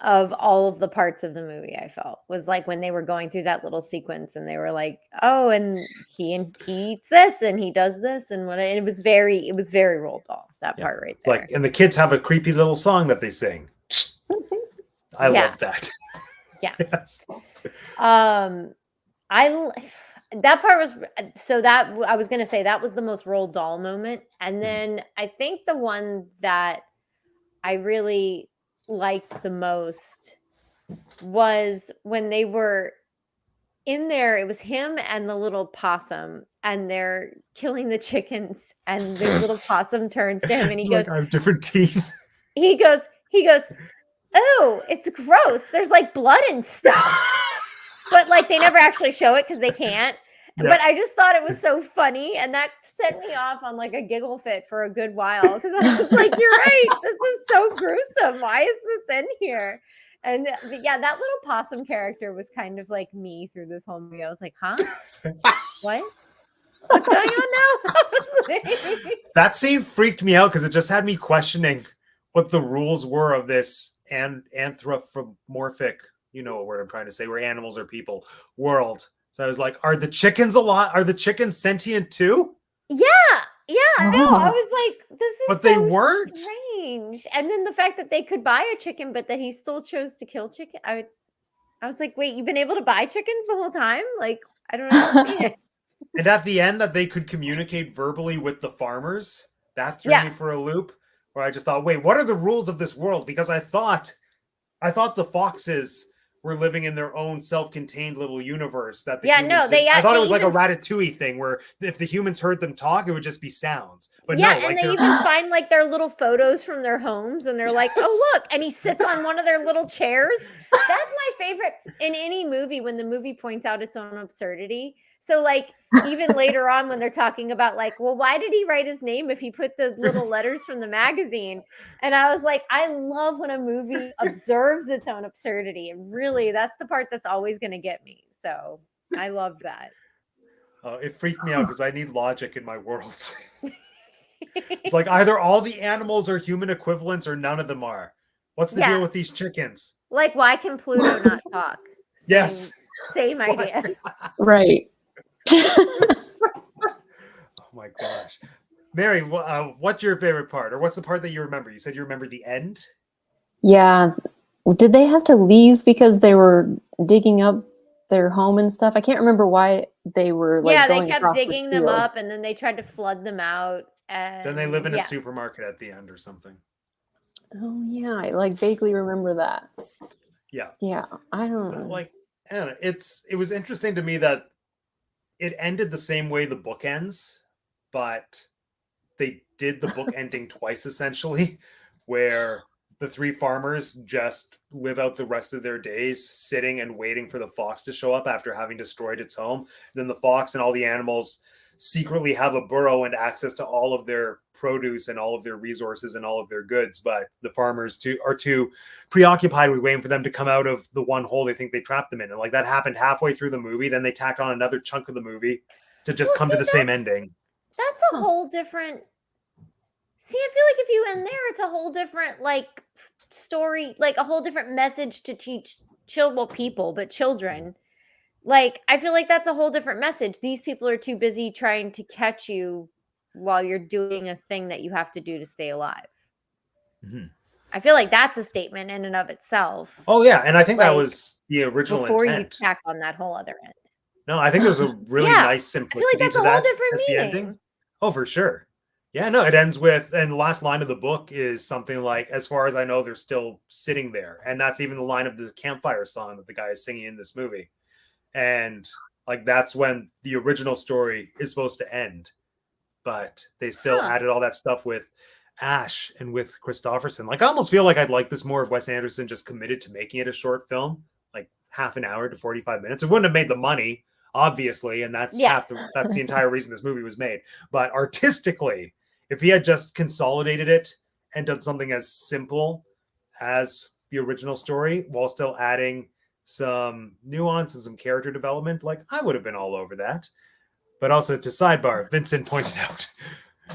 [SPEAKER 2] of all of the parts of the movie. I felt was like when they were going through that little sequence and they were like, oh, and he eats this and he does this and what, and it was very Roald Dahl, that part right there.
[SPEAKER 1] Like, and the kids have a creepy little song that they sing. I love that.
[SPEAKER 2] Yeah.
[SPEAKER 1] Yes.
[SPEAKER 2] That part was, so that I was going to say that was the most Roald Dahl moment. And then I think the one that I really liked the most was when they were in there. It was him and the little possum, and they're killing the chickens, and the little possum turns to him and he goes,
[SPEAKER 1] like, I have different teeth.
[SPEAKER 2] He goes, oh, it's gross. There's like blood and stuff. But like they never actually show it because they can't. Yeah. But I just thought it was so funny, and that set me off on like a giggle fit for a good while because I was like, "You're right. This is so gruesome. Why is this in here?" And yeah, that little possum character was kind of like me through this whole movie. I was like, "Huh? What? What's going on now?"
[SPEAKER 1] That scene freaked me out because it just had me questioning what the rules were of this anthropomorphic, you know what word I'm trying to say, where animals are people world. So I was like, are the chickens alive? Are the chickens sentient too?
[SPEAKER 2] Yeah. No, I was like, this is
[SPEAKER 1] but they weren't
[SPEAKER 2] strange. And then the fact that they could buy a chicken, but that he still chose to kill chicken. I was like, wait, you've been able to buy chickens the whole time? Like, I don't understand.
[SPEAKER 1] And at the end that they could communicate verbally with the farmers, that threw me for a loop, where I just thought, wait, what are the rules of this world? Because I thought the foxes were living in their own self-contained little universe. That I thought it was like a Ratatouille thing where if the humans heard them talk, it would just be sounds. But no,
[SPEAKER 2] and they even find like their little photos from their homes, and they're like, oh look, and he sits on one of their little chairs. That's my favorite in any movie, when the movie points out its own absurdity. So like even later on when they're talking about like, well, why did he write his name if he put the little letters from the magazine? And I was like, I love when a movie observes its own absurdity. And really, that's the part that's always going to get me. So I love that.
[SPEAKER 1] It freaked me out because I need logic in my worlds. It's like either all the animals are human equivalents or none of them are. What's the deal with these chickens?
[SPEAKER 2] Like, why can Pluto not talk? Same idea.
[SPEAKER 3] Right.
[SPEAKER 1] Oh my gosh. Mary, what's your favorite part, or what's the part that you remember? You said you remember the end?
[SPEAKER 3] Yeah. Did they have to leave because they were digging up their home and stuff? I can't remember why they were like
[SPEAKER 2] they kept digging them up, and then they tried to flood them out, and
[SPEAKER 1] then they live in a supermarket at the end or something.
[SPEAKER 3] Oh yeah, I like vaguely remember that.
[SPEAKER 1] Yeah,
[SPEAKER 3] I don't know.
[SPEAKER 1] Like, I don't know. It was interesting to me that it ended the same way the book ends, but they did the book ending twice essentially, where the three farmers just live out the rest of their days sitting and waiting for the fox to show up after having destroyed its home. Then the fox and all the animals secretly have a burrow and access to all of their produce and all of their resources and all of their goods, but the farmers are too preoccupied with waiting for them to come out of the one hole they think they trapped them in. And like that happened halfway through the movie. Then they tacked on another chunk of the movie to just come to the same ending.
[SPEAKER 2] That's a whole different. See, I feel like if you end there, it's a whole different like story, like a whole different message to teach children. Like, I feel like that's a whole different message. These people are too busy trying to catch you while you're doing a thing that you have to do to stay alive.
[SPEAKER 1] Mm-hmm.
[SPEAKER 2] I feel like that's a statement in and of itself.
[SPEAKER 1] Oh yeah, and I think that
[SPEAKER 2] Like,
[SPEAKER 1] was the original
[SPEAKER 2] before you
[SPEAKER 1] intent.
[SPEAKER 2] tack on that whole other end.
[SPEAKER 1] No, I think there's a really
[SPEAKER 2] Yeah,
[SPEAKER 1] nice
[SPEAKER 2] I feel like
[SPEAKER 1] simplicity
[SPEAKER 2] that's
[SPEAKER 1] to
[SPEAKER 2] a whole
[SPEAKER 1] that
[SPEAKER 2] different
[SPEAKER 1] as the ending.
[SPEAKER 2] meaning.
[SPEAKER 1] Oh, for sure. Yeah, no, it ends with, and the last line of the book is something like, as far as I know, they're still sitting there. And that's even the line of the campfire song that the guy is singing in this movie. And like, that's when the original story is supposed to end. But they still added all that stuff with Ash and with Christopherson. Like, I almost feel like I'd like this more if Wes Anderson just committed to making it a short film, like half an hour to 45 minutes. It wouldn't have made the money, obviously, and that's that's the entire reason this movie was made. But artistically, if he had just consolidated it and done something as simple as the original story while still adding some nuance and some character development, like, I would have been all over that. But also, to sidebar, Vincent pointed out,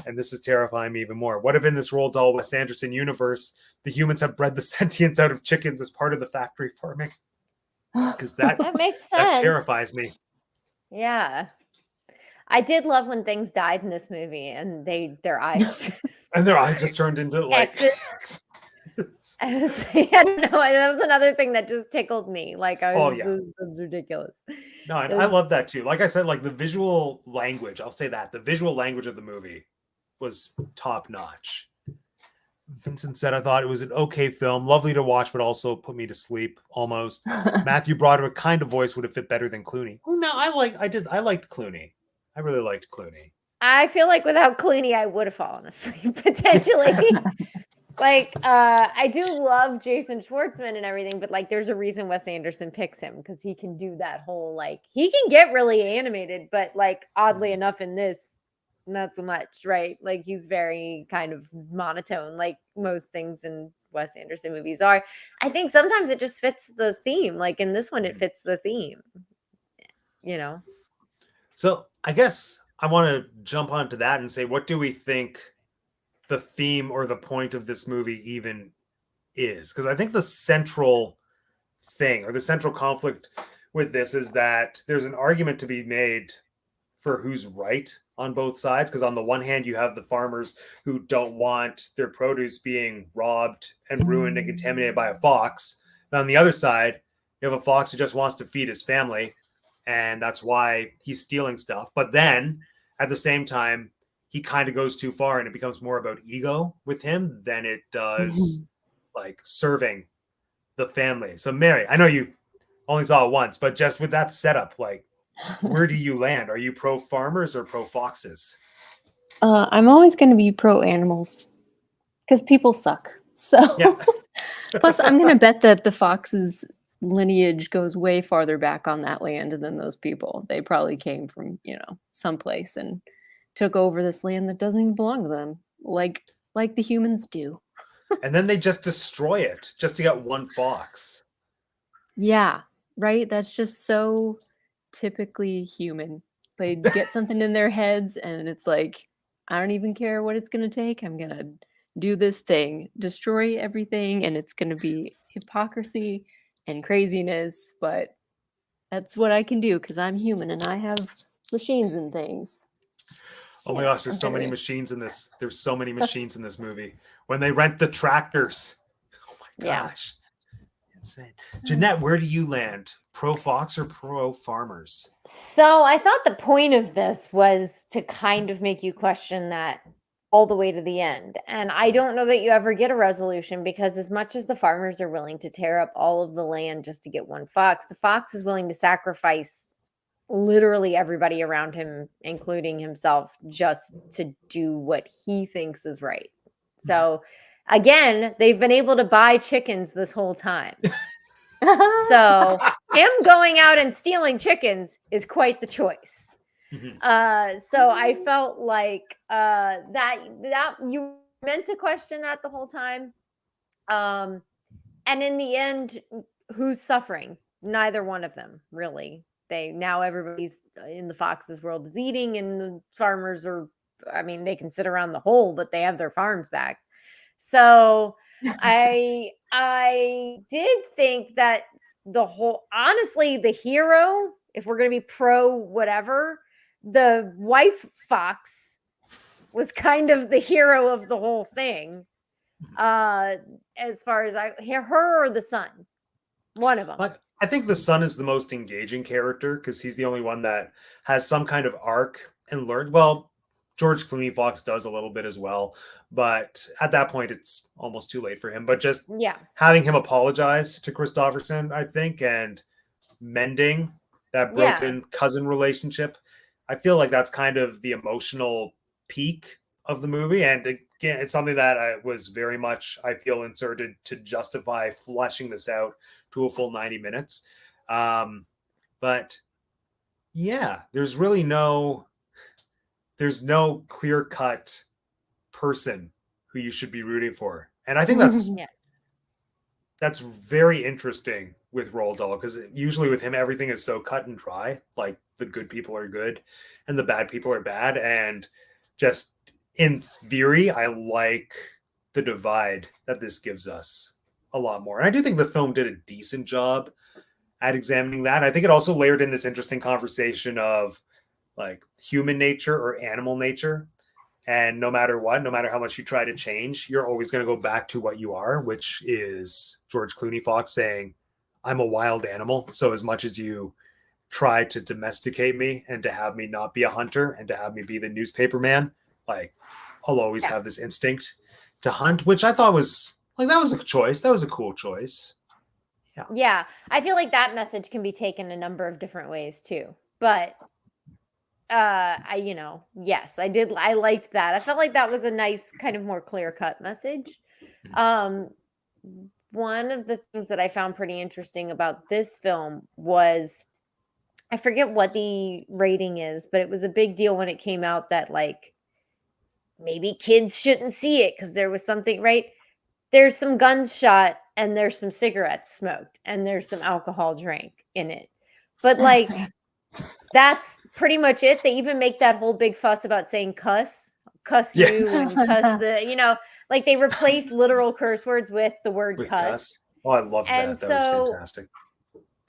[SPEAKER 1] and this is terrifying me even more, what if in this Roald Dahl Wes Anderson universe, the humans have bred the sentience out of chickens as part of the factory farming? Because that
[SPEAKER 2] makes sense.
[SPEAKER 1] That terrifies me.
[SPEAKER 2] Yeah. I did love when things died in this movie and their eyes
[SPEAKER 1] and their eyes just turned into like
[SPEAKER 2] I don't know. That was another thing that just tickled me. Like, I was that's ridiculous.
[SPEAKER 1] No, I love that too. Like I said, like the visual language, I'll say that the visual language of the movie was top notch. Vincent said, I thought it was an okay film, lovely to watch, but also put me to sleep almost. Matthew Broderick kind of voice would have fit better than Clooney. Oh no, I liked Clooney. I really liked Clooney.
[SPEAKER 2] I feel like without Clooney, I would have fallen asleep potentially. Like, I do love Jason Schwartzman and everything, but like, there's a reason Wes Anderson picks him because he can do that whole, like, he can get really animated, but like, oddly enough, in this, not so much, right? Like, he's very kind of monotone, like most things in Wes Anderson movies are. I think sometimes it just fits the theme. Like in this one, it fits the theme, you know?
[SPEAKER 1] So I guess I want to jump onto that and say, what do we think the theme or the point of this movie even is? Because I think the central thing or the central conflict with this is that there's an argument to be made for who's right on both sides. Because on the one hand, you have the farmers who don't want their produce being robbed and ruined and contaminated by a fox. And on the other side, you have a fox who just wants to feed his family, and that's why he's stealing stuff. But then at the same time, he kind of goes too far and it becomes more about ego with him than it does like serving the family. So Mary, I know you only saw it once, but just with that setup, like, where do you land? Are you pro farmers or pro foxes?
[SPEAKER 3] I'm always going to be pro animals because people suck. So plus I'm going to bet that the fox's lineage goes way farther back on that land than those people. They probably came from, someplace and took over this land that doesn't even belong to them, like the humans do.
[SPEAKER 1] And then they just destroy it just to get one fox.
[SPEAKER 3] Yeah, right? That's just so typically human. They get something in their heads and it's like, I don't even care what it's going to take. I'm going to do this thing, destroy everything, and it's going to be hypocrisy and craziness, but that's what I can do because I'm human and I have machines and things.
[SPEAKER 1] Oh my gosh, there's so many machines in this. There's so many machines in this movie. When they rent the tractors. Oh my gosh. Insane. Jeanette, where do you land? Pro fox or pro farmers?
[SPEAKER 2] So I thought the point of this was to kind of make you question that all the way to the end. And I don't know that you ever get a resolution because as much as the farmers are willing to tear up all of the land just to get one fox, the fox is willing to sacrifice literally everybody around him, including himself, just to do what he thinks is right. So again, they've been able to buy chickens this whole time. So him going out and stealing chickens is quite the choice. So I felt like that you meant to question that the whole time. And in the end, who's suffering? Neither one of them, really. Now everybody's in the fox's world is eating, and the farmers they can sit around the hole, but they have their farms back. So I did think that honestly, the hero, if we're going to be pro whatever, the wife fox was kind of the hero of the whole thing. As far as her or the son, one of them.
[SPEAKER 1] Like, I think the son is the most engaging character because he's the only one that has some kind of arc and learned. Well, George Clooney Fox does a little bit as well, but at that point, it's almost too late for him. But just having him apologize to Christopherson, I think, and mending that broken cousin relationship, I feel like that's kind of the emotional peak of the movie. And again, it's something that I was very much, I feel, inserted to justify fleshing this out to a full 90 minutes. But yeah, there's no clear-cut person who you should be rooting for. And I think that's very interesting with Roald Dahl, because usually with him, everything is so cut and dry. Like, the good people are good and the bad people are bad. And just in theory, I like the divide that this gives us a lot more. And I do think the film did a decent job at examining that. I think it also layered in this interesting conversation of like human nature or animal nature. And no matter what, no matter how much you try to change, you're always going to go back to what you are, which is George Clooney Fox saying, I'm a wild animal. So as much as you try to domesticate me and to have me not be a hunter and to have me be the newspaper man, like, I'll always have this instinct to hunt, which I thought was like, that was a choice. That was a cool choice.
[SPEAKER 2] Yeah. I feel like that message can be taken a number of different ways too. But yes, I did. I liked that. I felt like that was a nice kind of more clear-cut message. One of the things that I found pretty interesting about this film was, I forget what the rating is, but it was a big deal when it came out that like maybe kids shouldn't see it because there was something, right? There's some guns shot and there's some cigarettes smoked and there's some alcohol drank in it. But like, that's pretty much it. They even make that whole big fuss about saying cuss you and cuss the, like they replace literal curse words with the word cuss.
[SPEAKER 1] Oh, I love that. That was fantastic.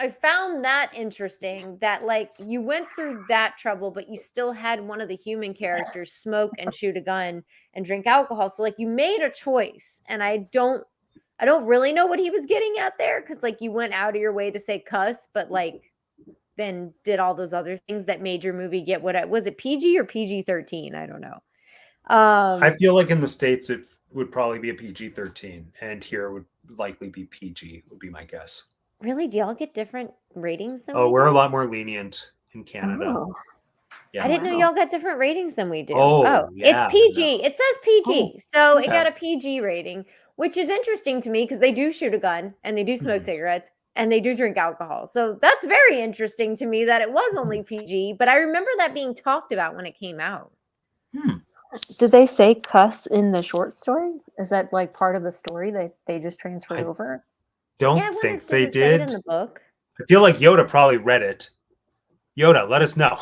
[SPEAKER 2] I found that interesting that like you went through that trouble, but you still had one of the human characters smoke and shoot a gun and drink alcohol. So like you made a choice, and I don't really know what he was getting at there, because like you went out of your way to say cuss, but like then did all those other things that made your movie get was it PG or PG-13? I don't know.
[SPEAKER 1] I feel like in the States it would probably be a PG-13, and here it would likely be PG, would be my guess.
[SPEAKER 2] Really? Do y'all get different ratings than
[SPEAKER 1] we're a lot more lenient in Canada.
[SPEAKER 2] Oh. Yeah. I didn't know y'all got different ratings than we do.
[SPEAKER 1] Yeah,
[SPEAKER 2] it's PG. No. It says PG. So it got a PG rating, which is interesting to me because they do shoot a gun and they do smoke cigarettes and they do drink alcohol. So that's very interesting to me that it was only PG, but I remember that being talked about when it came out.
[SPEAKER 3] Did they say cuss in the short story? Is that like part of the story that they just transferred over?
[SPEAKER 1] Don't think they did.
[SPEAKER 2] In the book.
[SPEAKER 1] I feel like Yoda probably read it. Yoda, let us know.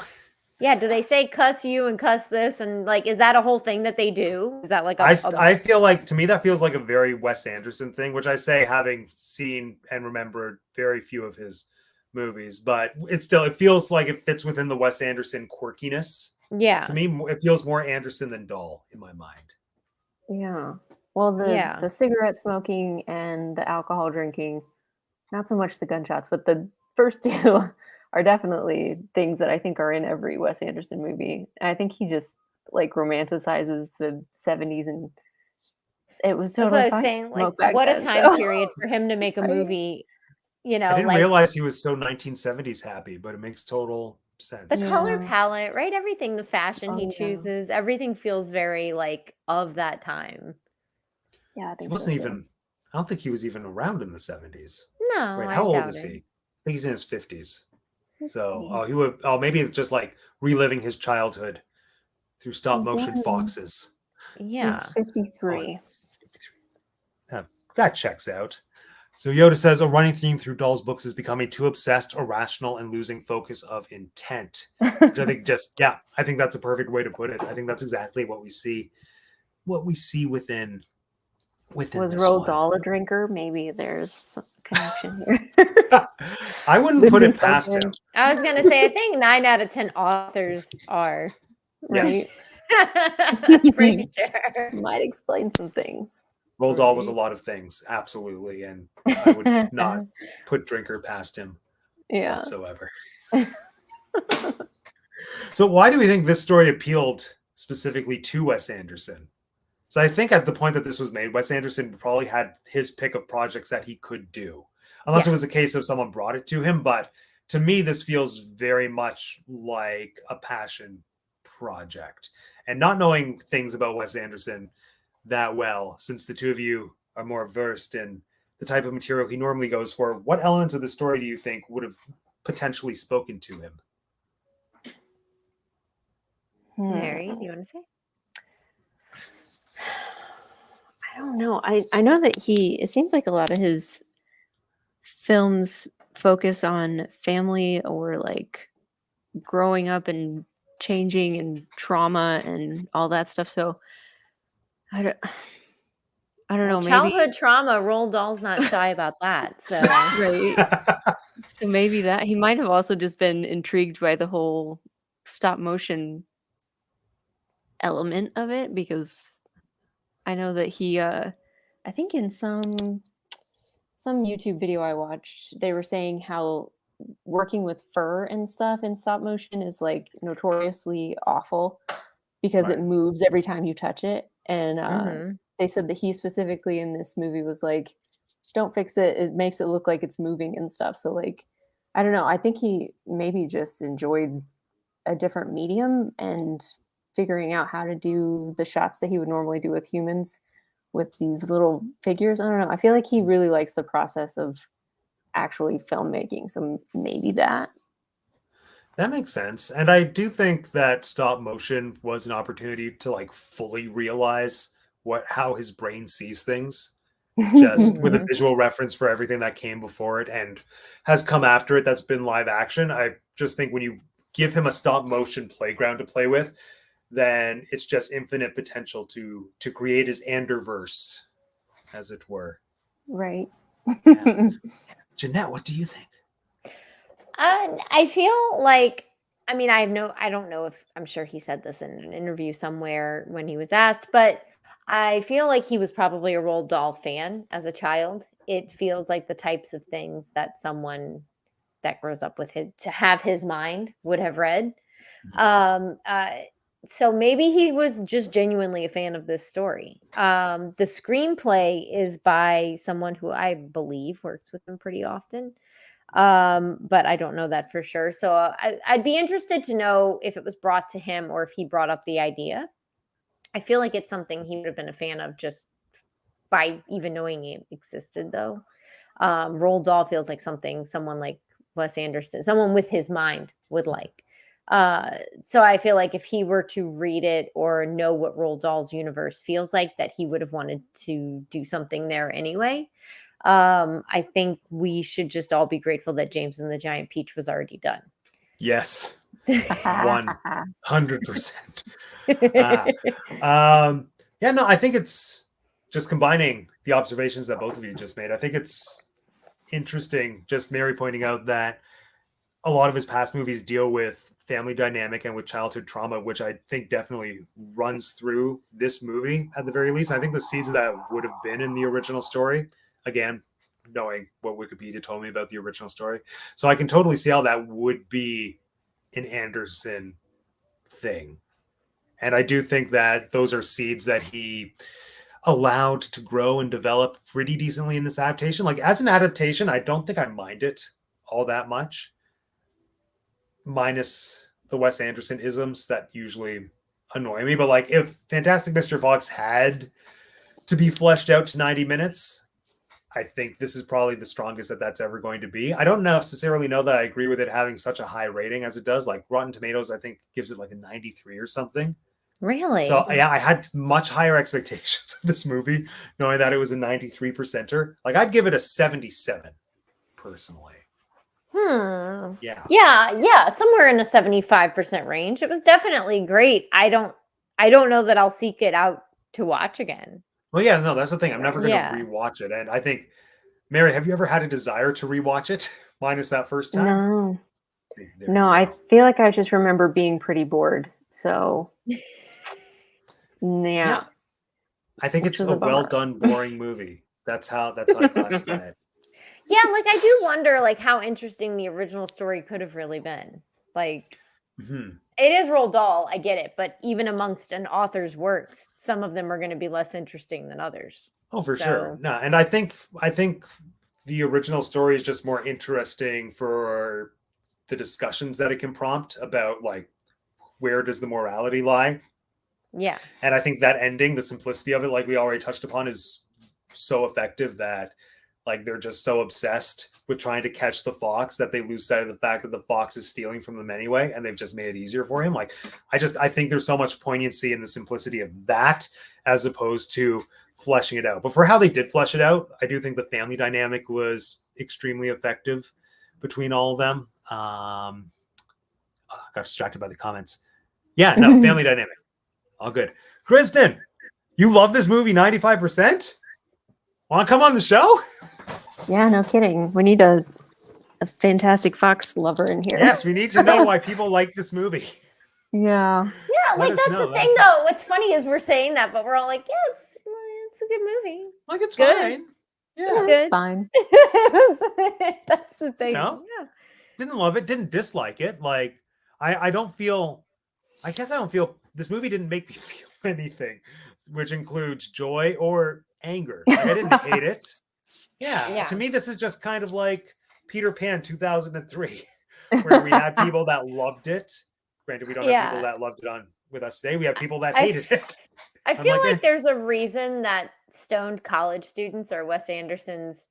[SPEAKER 2] Yeah, do they say cuss you and cuss this, and like is that a whole thing that they do? Is that like
[SPEAKER 1] I feel like, to me, that feels like a very Wes Anderson thing, which I say having seen and remembered very few of his movies, but it feels like it fits within the Wes Anderson quirkiness.
[SPEAKER 2] Yeah.
[SPEAKER 1] To me, it feels more Anderson than Dahl in my mind.
[SPEAKER 3] Yeah. Well, the cigarette smoking and the alcohol drinking, not so much the gunshots, but the first two are definitely things that I think are in every Wes Anderson movie. And I think he just like romanticizes the 70s, and it was totally
[SPEAKER 2] That's what I was saying. Like, what a time period for him to make a movie. I
[SPEAKER 1] didn't realize he was so 1970s happy, but it makes total sense.
[SPEAKER 2] The color palette, right? Everything, the fashion he chooses, everything feels very like of that time.
[SPEAKER 3] Yeah, I think
[SPEAKER 1] he wasn't even. I don't think he was even around in the 70s.
[SPEAKER 2] No,
[SPEAKER 1] wait, how old is he? I think he's in his 50s. He would. Oh, maybe it's just like reliving his childhood through stop motion foxes.
[SPEAKER 2] Yeah,
[SPEAKER 3] he's 53.
[SPEAKER 1] That checks out. So Yoda says a running theme through Dahl's books is becoming too obsessed, irrational, and losing focus of intent. Which I think I think that's a perfect way to put it. I think that's exactly what we see. What we see within
[SPEAKER 3] was Roald Dahl a drinker? Maybe there's a connection here.
[SPEAKER 1] I wouldn't put it past him.
[SPEAKER 2] I was gonna say I think 9 out of 10 authors are, right?
[SPEAKER 1] Yes.
[SPEAKER 2] Pretty sure.
[SPEAKER 3] Might explain some things.
[SPEAKER 1] Roald Dahl was a lot of things, absolutely, and I would not put Drinker past him whatsoever. So why do we think this story appealed specifically to Wes Anderson? So I think at the point that this was made, Wes Anderson probably had his pick of projects that he could do, unless it was a case of someone brought it to him. But to me, this feels very much like a passion project. And not knowing things about Wes Anderson that well, since the two of you are more versed in the type of material he normally goes for, what elements of the story do you think would have potentially spoken to him?
[SPEAKER 2] Mary, do you want to say?
[SPEAKER 3] I don't know. I know that it seems like a lot of his films focus on family or like growing up and changing and trauma and all that stuff. So I don't know. Maybe
[SPEAKER 2] Childhood trauma. Roald Dahl's not shy about that. So
[SPEAKER 3] right. So maybe that he might have also just been intrigued by the whole stop motion element of it, because I know that he I think in some YouTube video I watched, they were saying how working with fur and stuff in stop motion is like notoriously awful because it moves every time you touch it. And they said that he specifically in this movie was like, don't fix it. It makes it look like it's moving and stuff. So like, I don't know. I think he maybe just enjoyed a different medium and figuring out how to do the shots that he would normally do with humans with these little figures. I don't know. I feel like he really likes the process of actually filmmaking. So maybe that
[SPEAKER 1] makes sense. And I do think that stop motion was an opportunity to like fully realize how his brain sees things, just with a visual reference for everything that came before it and has come after it that's been live action. I just think when you give him a stop motion playground to play with, then it's just infinite potential to create his Anderverse, as it were.
[SPEAKER 3] Right.
[SPEAKER 1] Yeah. Jeanette, what do you think?
[SPEAKER 2] I feel like, I mean, I don't know if, I'm sure he said this in an interview somewhere when he was asked, but I feel like he was probably a Roald Dahl fan as a child. It feels like the types of things that someone that grows up with to have his mind would have read. So maybe he was just genuinely a fan of this story. The screenplay is by someone who I believe works with him pretty often. But I don't know that for sure. So I'd be interested to know if it was brought to him or if he brought up the idea. I feel like it's something he would have been a fan of just by even knowing it existed, though. Roald Dahl feels like something someone like Wes Anderson, someone with his mind would like. So I feel like if he were to read it or know what Roald Dahl's universe feels like, that he would have wanted to do something there anyway. I think we should just all be grateful that James and the Giant Peach was already done.
[SPEAKER 1] Yes. 100%. Yeah, no, I think it's just combining the observations that both of you just made. I think it's interesting, just Mary pointing out that a lot of his past movies deal with family dynamic and with childhood trauma, which I think definitely runs through this movie at the very least. I think the seeds of that would have been in the original story. Again, knowing what Wikipedia told me about the original story. So I can totally see how that would be an Anderson thing. And I do think that those are seeds that he allowed to grow and develop pretty decently in this adaptation. Like as an adaptation, I don't think I mind it all that much, minus the Wes Anderson isms that usually annoy me. But like if Fantastic Mr. Fox had to be fleshed out to 90 minutes, I think this is probably the strongest that's ever going to be. I don't necessarily know that I agree with it having such a high rating as it does. Like Rotten Tomatoes, I think gives it like a 93 or something.
[SPEAKER 2] Really?
[SPEAKER 1] So yeah, I had much higher expectations of this movie, knowing that it was a 93%er. Like I'd give it a 77, personally.
[SPEAKER 2] Yeah, somewhere in a 75% range. It was definitely great. I don't know that I'll seek it out to watch again.
[SPEAKER 1] Well, yeah, no, that's the thing. I'm never going to rewatch it. And I think, Mary, have you ever had a desire to rewatch it, minus that first time?
[SPEAKER 3] No, I feel like I just remember being pretty bored. So, yeah.
[SPEAKER 1] I think
[SPEAKER 3] which
[SPEAKER 1] it's
[SPEAKER 3] was
[SPEAKER 1] a
[SPEAKER 3] a bummer.
[SPEAKER 1] well done, boring movie. That's how I classify it.
[SPEAKER 2] Yeah, like I do wonder like how interesting the original story could have really been. Like it is Roald Dahl, I get it, but even amongst an author's works, some of them are going to be less interesting than others.
[SPEAKER 1] Oh, for sure. No, and I think the original story is just more interesting for the discussions that it can prompt about like where does the morality lie.
[SPEAKER 2] Yeah.
[SPEAKER 1] And I think that ending, the simplicity of it, like we already touched upon, is so effective that like they're just so obsessed with trying to catch the fox that they lose sight of the fact that the fox is stealing from them anyway, and they've just made it easier for him. Like I think there's so much poignancy in the simplicity of that as opposed to fleshing it out. But for how they did flesh it out, I do think the family dynamic was extremely effective between all of them. I got distracted by the comments. Yeah, no, family dynamic. All good. Kristen, you love this movie 95%? Want to come on the show?
[SPEAKER 3] Yeah, no kidding. We need a fantastic fox lover in here.
[SPEAKER 1] Yes, we need to know why people like this movie.
[SPEAKER 3] Yeah.
[SPEAKER 2] Yeah, like that's the thing though. What's funny is we're saying that, but we're all like, yes, it's a good movie.
[SPEAKER 1] Like it's
[SPEAKER 2] good.
[SPEAKER 1] Fine. Yeah,
[SPEAKER 2] it's good.
[SPEAKER 3] It's fine.
[SPEAKER 2] That's the thing.
[SPEAKER 1] No?
[SPEAKER 2] Yeah.
[SPEAKER 1] Didn't love it, didn't dislike it. Like I don't feel this movie didn't make me feel anything, which includes joy or anger. Like, I didn't hate it. Yeah, to me, this is just kind of like Peter Pan 2003, where we had people that loved it. Granted, we don't have people that loved it on with us today. We have people that hated it.
[SPEAKER 2] I feel like there's a reason that stoned college students are Wes Anderson's,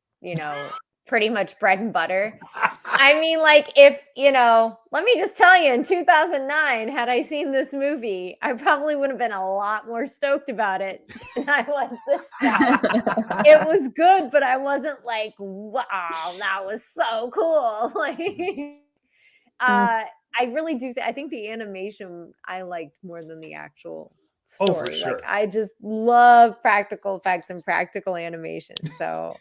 [SPEAKER 2] pretty much bread and butter. I mean, like, if, let me just tell you, in 2009, had I seen this movie, I probably would have been a lot more stoked about it than I was this time. It was good, but I wasn't like, wow, that was so cool. Like, I really do. I think the animation I liked more than the actual story.
[SPEAKER 1] Oh, for sure.
[SPEAKER 2] Like, I just love practical effects and practical animation. So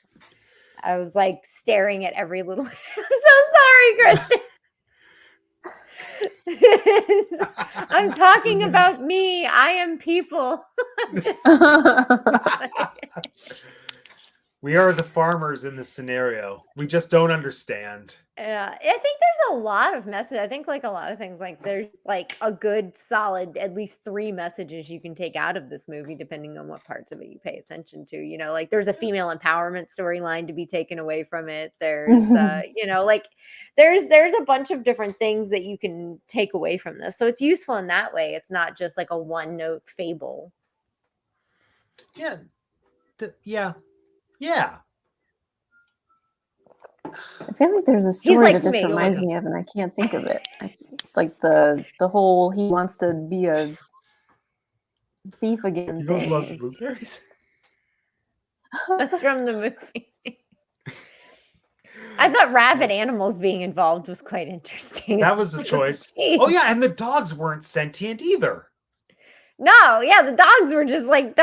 [SPEAKER 2] I was like staring at every little. I'm so sorry, Kristen. I'm talking about me. I am people.
[SPEAKER 1] We are the farmers in this scenario. We just don't understand.
[SPEAKER 2] Yeah, I think there's a lot of message. I think like a lot of things, like there's like a good solid at least 3 messages you can take out of this movie, depending on what parts of it you pay attention to. Like there's a female empowerment storyline to be taken away from it. There's like there's a bunch of different things that you can take away from this. So it's useful in that way. It's not just like a one-note fable.
[SPEAKER 1] Yeah. Yeah.
[SPEAKER 3] I feel like there's a story that this reminds me of, and I can't think of it. Like the whole he wants to be a thief again.
[SPEAKER 1] You don't love blueberries?
[SPEAKER 2] That's from the movie. I thought rabid animals being involved was quite interesting.
[SPEAKER 1] That was the choice. Oh yeah, and the dogs weren't sentient either.
[SPEAKER 2] No, yeah, the dogs were just like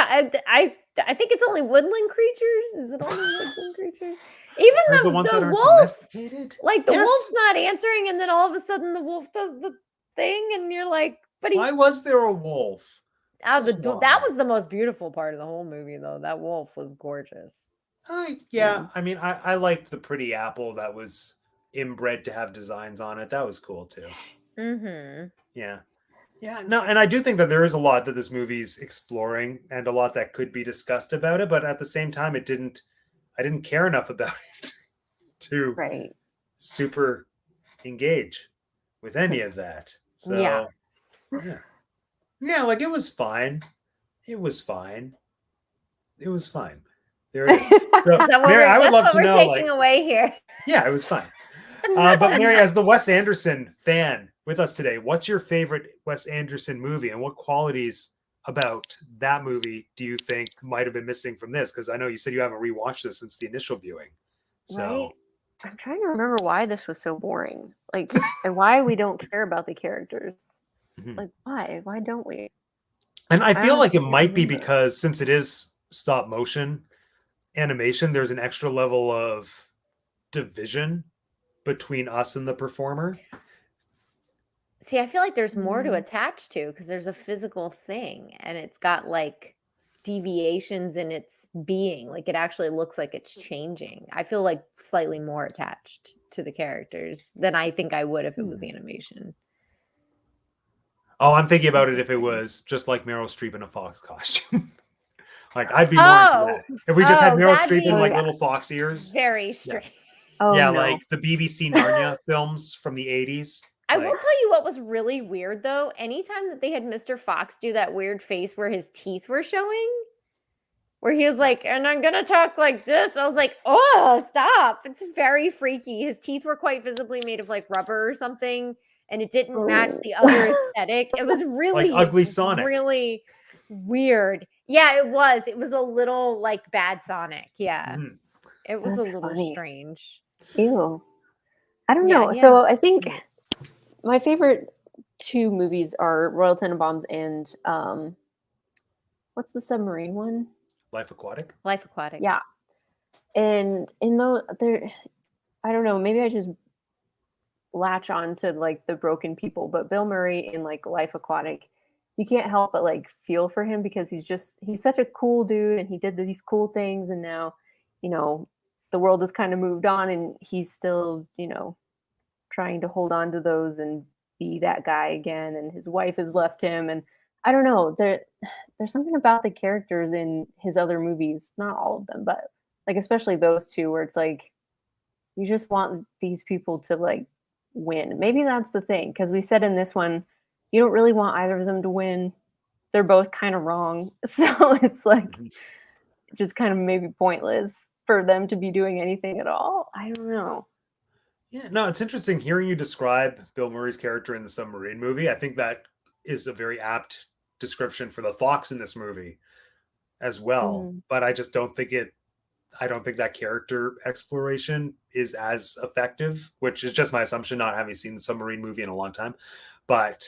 [SPEAKER 2] I think it's only woodland creatures. Is it only woodland creatures? Even the wolf, like the wolf's not answering, and then all of a sudden the wolf does the thing, and you're like, "But
[SPEAKER 1] why was there a wolf?"
[SPEAKER 2] That was the most beautiful part of the whole movie, though. That wolf was gorgeous.
[SPEAKER 1] Yeah. I mean, I liked the pretty apple that was inbred to have designs on it. That was cool too.
[SPEAKER 2] Mm-hmm.
[SPEAKER 1] Yeah. Yeah, no, and I do think that there is a lot that this movie's exploring and a lot that could be discussed about it, but at the same time, I didn't care enough about it to super engage with any of that. So yeah, like it was fine. There it is. So, Mary, I would love to know.
[SPEAKER 2] Taking away here.
[SPEAKER 1] Yeah, it was fine. But Mary, as the Wes Anderson fan with us today, what's your favorite Wes Anderson movie, and what qualities about that movie do you think might have been missing from this? Because I know you said you haven't rewatched this since the initial viewing. So
[SPEAKER 3] I'm trying to remember why this was so boring, like, and why we don't care about the characters. Like, why don't we?
[SPEAKER 1] And I feel like it might be because since it is stop motion animation, there's an extra level of division between us and the performer.
[SPEAKER 2] See, I feel like there's more to attach to because there's a physical thing, and it's got like deviations in its being. Like it actually looks like it's changing. I feel like slightly more attached to the characters than I think I would if it was animation.
[SPEAKER 1] Oh, I'm thinking about it if it was just like Meryl Streep in a fox costume. Like I'd be more into that. If we just had Meryl Streep in like little fox ears.
[SPEAKER 2] Very strange.
[SPEAKER 1] Yeah, like the BBC Narnia films from the 80s.
[SPEAKER 2] I will tell you what was really weird though. Anytime that they had Mr. Fox do that weird face where his teeth were showing, where he was like, and I'm gonna talk like this. I was like, oh, stop. It's very freaky. His teeth were quite visibly made of like rubber or something, and it didn't match the other aesthetic. It was really
[SPEAKER 1] like Ugly Sonic.
[SPEAKER 2] Really weird. Yeah, it was. It was a little like bad Sonic. Yeah. It was a little strange.
[SPEAKER 3] Ew. I don't know. So I think my favorite 2 movies are Royal Tenenbaums and what's the submarine one?
[SPEAKER 1] Life Aquatic.
[SPEAKER 2] Life Aquatic.
[SPEAKER 3] Yeah. And in those, I don't know, maybe I just latch on to like the broken people, but Bill Murray in like Life Aquatic, you can't help but like feel for him because he's such a cool dude and he did these cool things, and now, you know, the world has kind of moved on and he's still, you know, trying to hold on to those and be that guy again, and his wife has left him, and I don't know, there's something about the characters in his other movies, not all of them, but like especially those 2 where it's like you just want these people to like win. Maybe that's the thing, because we said in this one you don't really want either of them to win. They're both kind of wrong, so it's like just kind of maybe pointless for them to be doing anything at all. I don't know.
[SPEAKER 1] Yeah, no, it's interesting hearing you describe Bill Murray's character in the submarine movie. I think that is a very apt description for the fox in this movie as well. But I just don't think that character exploration is as effective, which is just my assumption, not having seen the submarine movie in a long time. But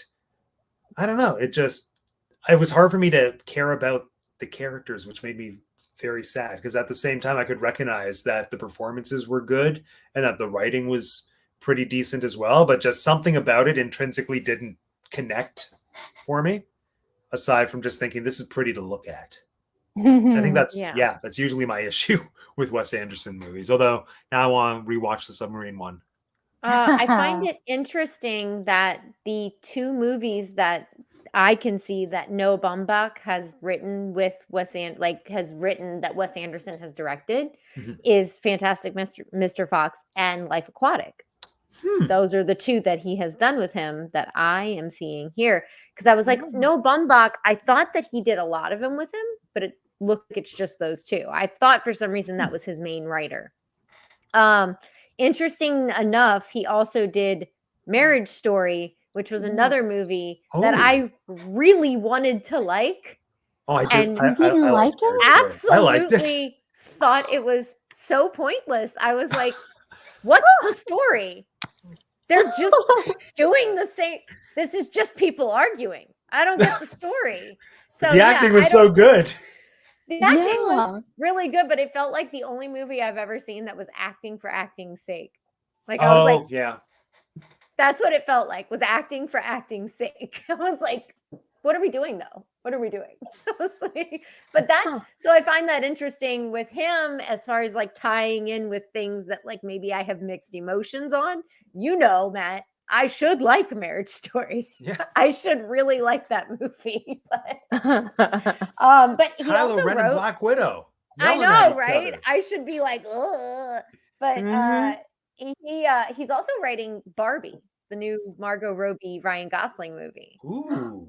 [SPEAKER 1] I don't know. It was hard for me to care about the characters, which made me very sad, because at the same time I could recognize that the performances were good and that the writing was pretty decent as well, but just something about it intrinsically didn't connect for me, aside from just thinking this is pretty to look at. I think that's that's usually my issue with Wes Anderson movies, although now I want to rewatch the submarine one.
[SPEAKER 2] I find it interesting that the 2 movies that I can see that Noah Baumbach has written with Wes Anderson has directed is Fantastic Mr. Fox and Life Aquatic. Those are the 2 that he has done with him that I am seeing here. Because I was like, Noah Baumbach, I thought that he did a lot of them with him, but it looked like it's just those 2. I thought for some reason that was his main writer. Interesting enough, he also did Marriage Story, which was another movie that I really wanted to like.
[SPEAKER 1] Oh, I did.
[SPEAKER 3] And you didn't like it?
[SPEAKER 2] Absolutely thought it was so pointless. I was like, what's the story? They're just doing the same. This is just people arguing. I don't get the story. So
[SPEAKER 1] the acting was so good.
[SPEAKER 2] The acting was really good, but it felt like the only movie I've ever seen that was acting for acting's sake. Like I was like,
[SPEAKER 1] yeah.
[SPEAKER 2] That's what it felt like, was acting for acting's sake. I was like, what are we doing though? What are we doing? I was like, but so I find that interesting with him as far as like tying in with things that like maybe I have mixed emotions on. You know, Matt, I should like Marriage Story.
[SPEAKER 1] Yeah.
[SPEAKER 2] I should really like that movie. But he
[SPEAKER 1] Kylo
[SPEAKER 2] also
[SPEAKER 1] Ren
[SPEAKER 2] wrote
[SPEAKER 1] and Black Widow.
[SPEAKER 2] I know, right? I should be like, ugh. But he's also writing Barbie, the new Margot Robbie Ryan Gosling movie.
[SPEAKER 1] Ooh.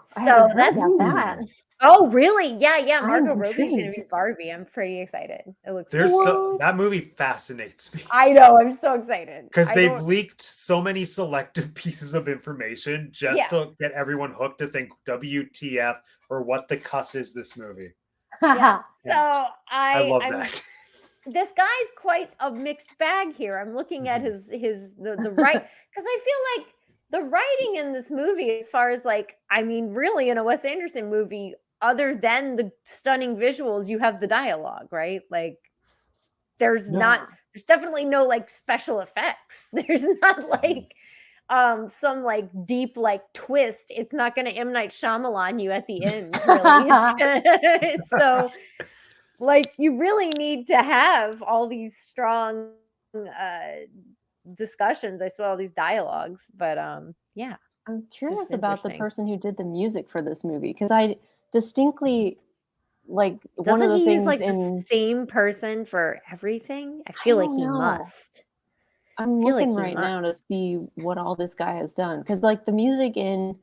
[SPEAKER 2] So that's
[SPEAKER 3] that.
[SPEAKER 2] Oh, really? Yeah. Margot Robbie's gonna be Barbie. I'm pretty excited. It looks
[SPEAKER 1] that movie fascinates me.
[SPEAKER 2] I know. I'm so excited
[SPEAKER 1] because they've leaked so many selective pieces of information just to get everyone hooked to think WTF or what the cuss is this movie.
[SPEAKER 2] Yeah. So
[SPEAKER 1] I love that.
[SPEAKER 2] This guy's quite a mixed bag here. I'm looking at the right, because I feel like the writing in this movie, as far as like, I mean, really in a Wes Anderson movie, other than the stunning visuals, you have the dialogue, right? Like there's definitely no like special effects. There's not like some like deep like twist, it's not going to M. Night Shyamalan you at the end. Really, it's so like you really need to have all these strong discussions. I swear, all these dialogues. But yeah,
[SPEAKER 3] I'm curious about the person who did the music for this movie because I distinctly like one of the things
[SPEAKER 2] use like the same person for everything. I feel like he must.
[SPEAKER 3] I'm looking right now to see what all this guy has done because like the music in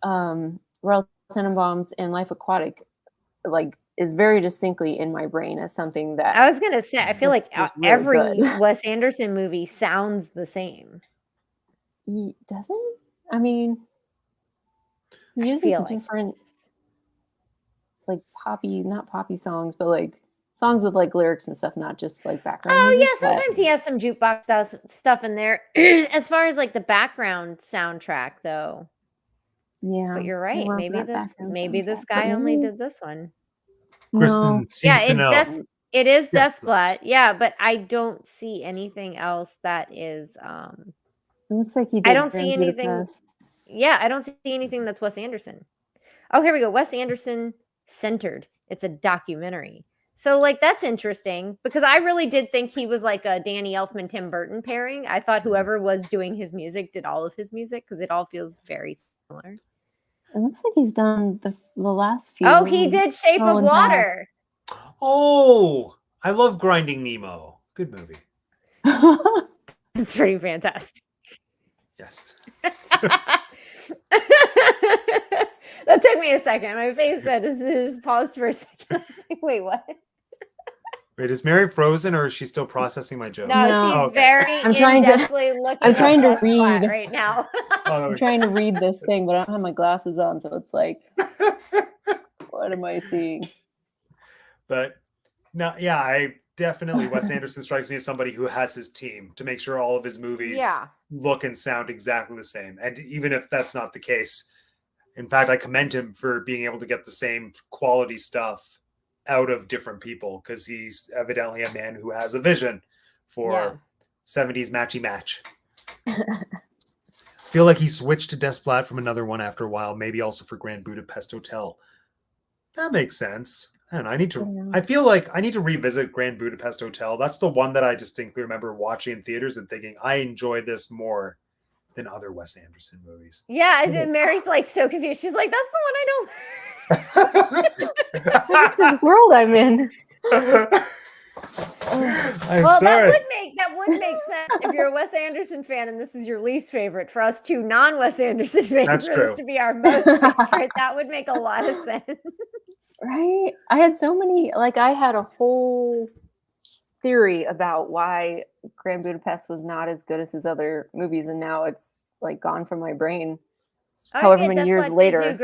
[SPEAKER 3] Royal Tenenbaums and Life Aquatic like is very distinctly in my brain as something that
[SPEAKER 2] I was gonna say. I feel like every Wes Anderson movie sounds the same.
[SPEAKER 3] Doesn't? I mean, he uses different like poppy, not poppy songs, but like songs with like lyrics and stuff, not just like background music.
[SPEAKER 2] Yeah, sometimes he has some jukebox stuff in there. As far as like the background soundtrack, though.
[SPEAKER 3] Yeah,
[SPEAKER 2] but you're right. Maybe this guy only did this one.
[SPEAKER 1] Kristen seems to know.
[SPEAKER 2] It is Desplat. Yeah, but I don't see anything else that is.
[SPEAKER 3] It looks like he did.
[SPEAKER 2] I don't see anything.
[SPEAKER 3] Budapest.
[SPEAKER 2] Yeah, I don't see anything that's Wes Anderson. Oh, here we go. Wes Anderson Centered. It's a documentary. So, like, that's interesting because I really did think he was like a Danny Elfman, Tim Burton pairing. I thought whoever was doing his music did all of his music because it all feels very similar.
[SPEAKER 3] It looks like he's done the last few.
[SPEAKER 2] Oh, he did Shape of Water.
[SPEAKER 1] Oh, I love Grinding Nemo. Good movie.
[SPEAKER 2] It's pretty fantastic.
[SPEAKER 1] Yes.
[SPEAKER 2] That took me a second. My face said, just paused for a second. I was like, wait, what?
[SPEAKER 1] Wait, is Mary frozen or is she still processing my joke?
[SPEAKER 2] No, she's very in-depthly looking
[SPEAKER 3] I'm trying to read
[SPEAKER 2] right now.
[SPEAKER 3] I'm trying to read this thing, but I don't have my glasses on, so it's like, what am I seeing?
[SPEAKER 1] But no, yeah, I definitely Wes Anderson strikes me as somebody who has his team to make sure all of his movies look and sound exactly the same. And even if that's not the case, in fact, I commend him for being able to get the same quality stuff out of different people because he's evidently a man who has a vision for 70s matchy match. Feel like he switched to Desplat from another one after a while, maybe also for Grand Budapest Hotel. That makes sense. And I feel like I need to revisit Grand Budapest Hotel. That's the one that I distinctly remember watching in theaters and thinking I enjoyed this more than other Wes Anderson movies.
[SPEAKER 2] Yeah, Mary's like so confused. She's like, that's the one I don't.
[SPEAKER 3] What's this world I'm in?
[SPEAKER 1] I'm sorry.
[SPEAKER 2] That would make sense if you're a Wes Anderson fan and this is your least favorite. For us two non-Wes Anderson fans, this to be our most favorite, that would make a lot of sense.
[SPEAKER 3] Right? I had so many, like I had a whole theory about why Grand Budapest was not as good as his other movies, and now it's like gone from my brain. However many years later,
[SPEAKER 2] did do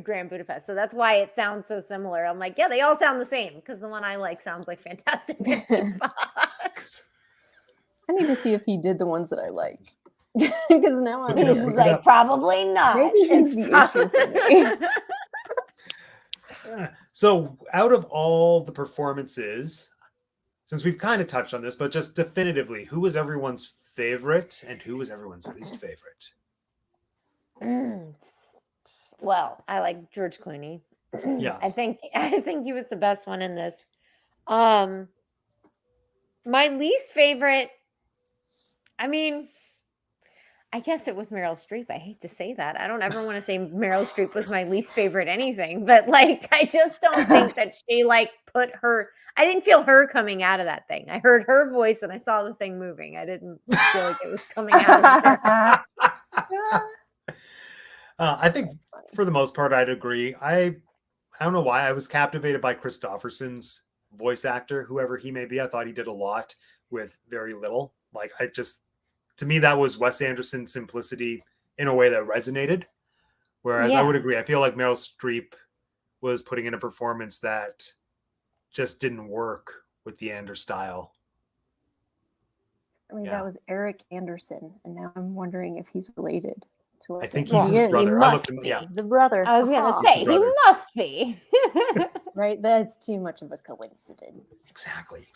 [SPEAKER 2] Grand Budapest, so that's why it sounds so similar. I'm like, yeah, they all sound the same because the one I like sounds like Fantastic Mr. Fox.
[SPEAKER 3] I need to see if he did the ones that I like because now I'm
[SPEAKER 2] like, probably not.
[SPEAKER 3] Maybe he's the issue for me.
[SPEAKER 1] So, out of all the performances, since we've kind of touched on this, but just definitively, who was everyone's favorite and who was everyone's least favorite?
[SPEAKER 2] Well, I like George Clooney.
[SPEAKER 1] Yeah,
[SPEAKER 2] I think he was the best one in this. My least favorite, I mean, I guess it was Meryl Streep. I hate to say that. I don't ever want to say Meryl Streep was my least favorite anything, but like, I just don't think that she like put her, I didn't feel her coming out of that thing. I heard her voice and I saw the thing moving. I didn't feel like it was coming out of there.
[SPEAKER 1] I think for the most part, I'd agree. I don't know why I was captivated by Christopherson's voice actor, whoever he may be. I thought he did a lot with very little. Like to me, that was Wes Anderson's simplicity in a way that resonated. Whereas I would agree. I feel like Meryl Streep was putting in a performance that just didn't work with the Anders style.
[SPEAKER 3] I mean, that was Eric Anderson. And now I'm wondering if he's related to us.
[SPEAKER 1] I think he's his brother.
[SPEAKER 3] He's the brother.
[SPEAKER 2] I was going to say, he must be.
[SPEAKER 3] Right? That's too much of a coincidence.
[SPEAKER 1] Exactly.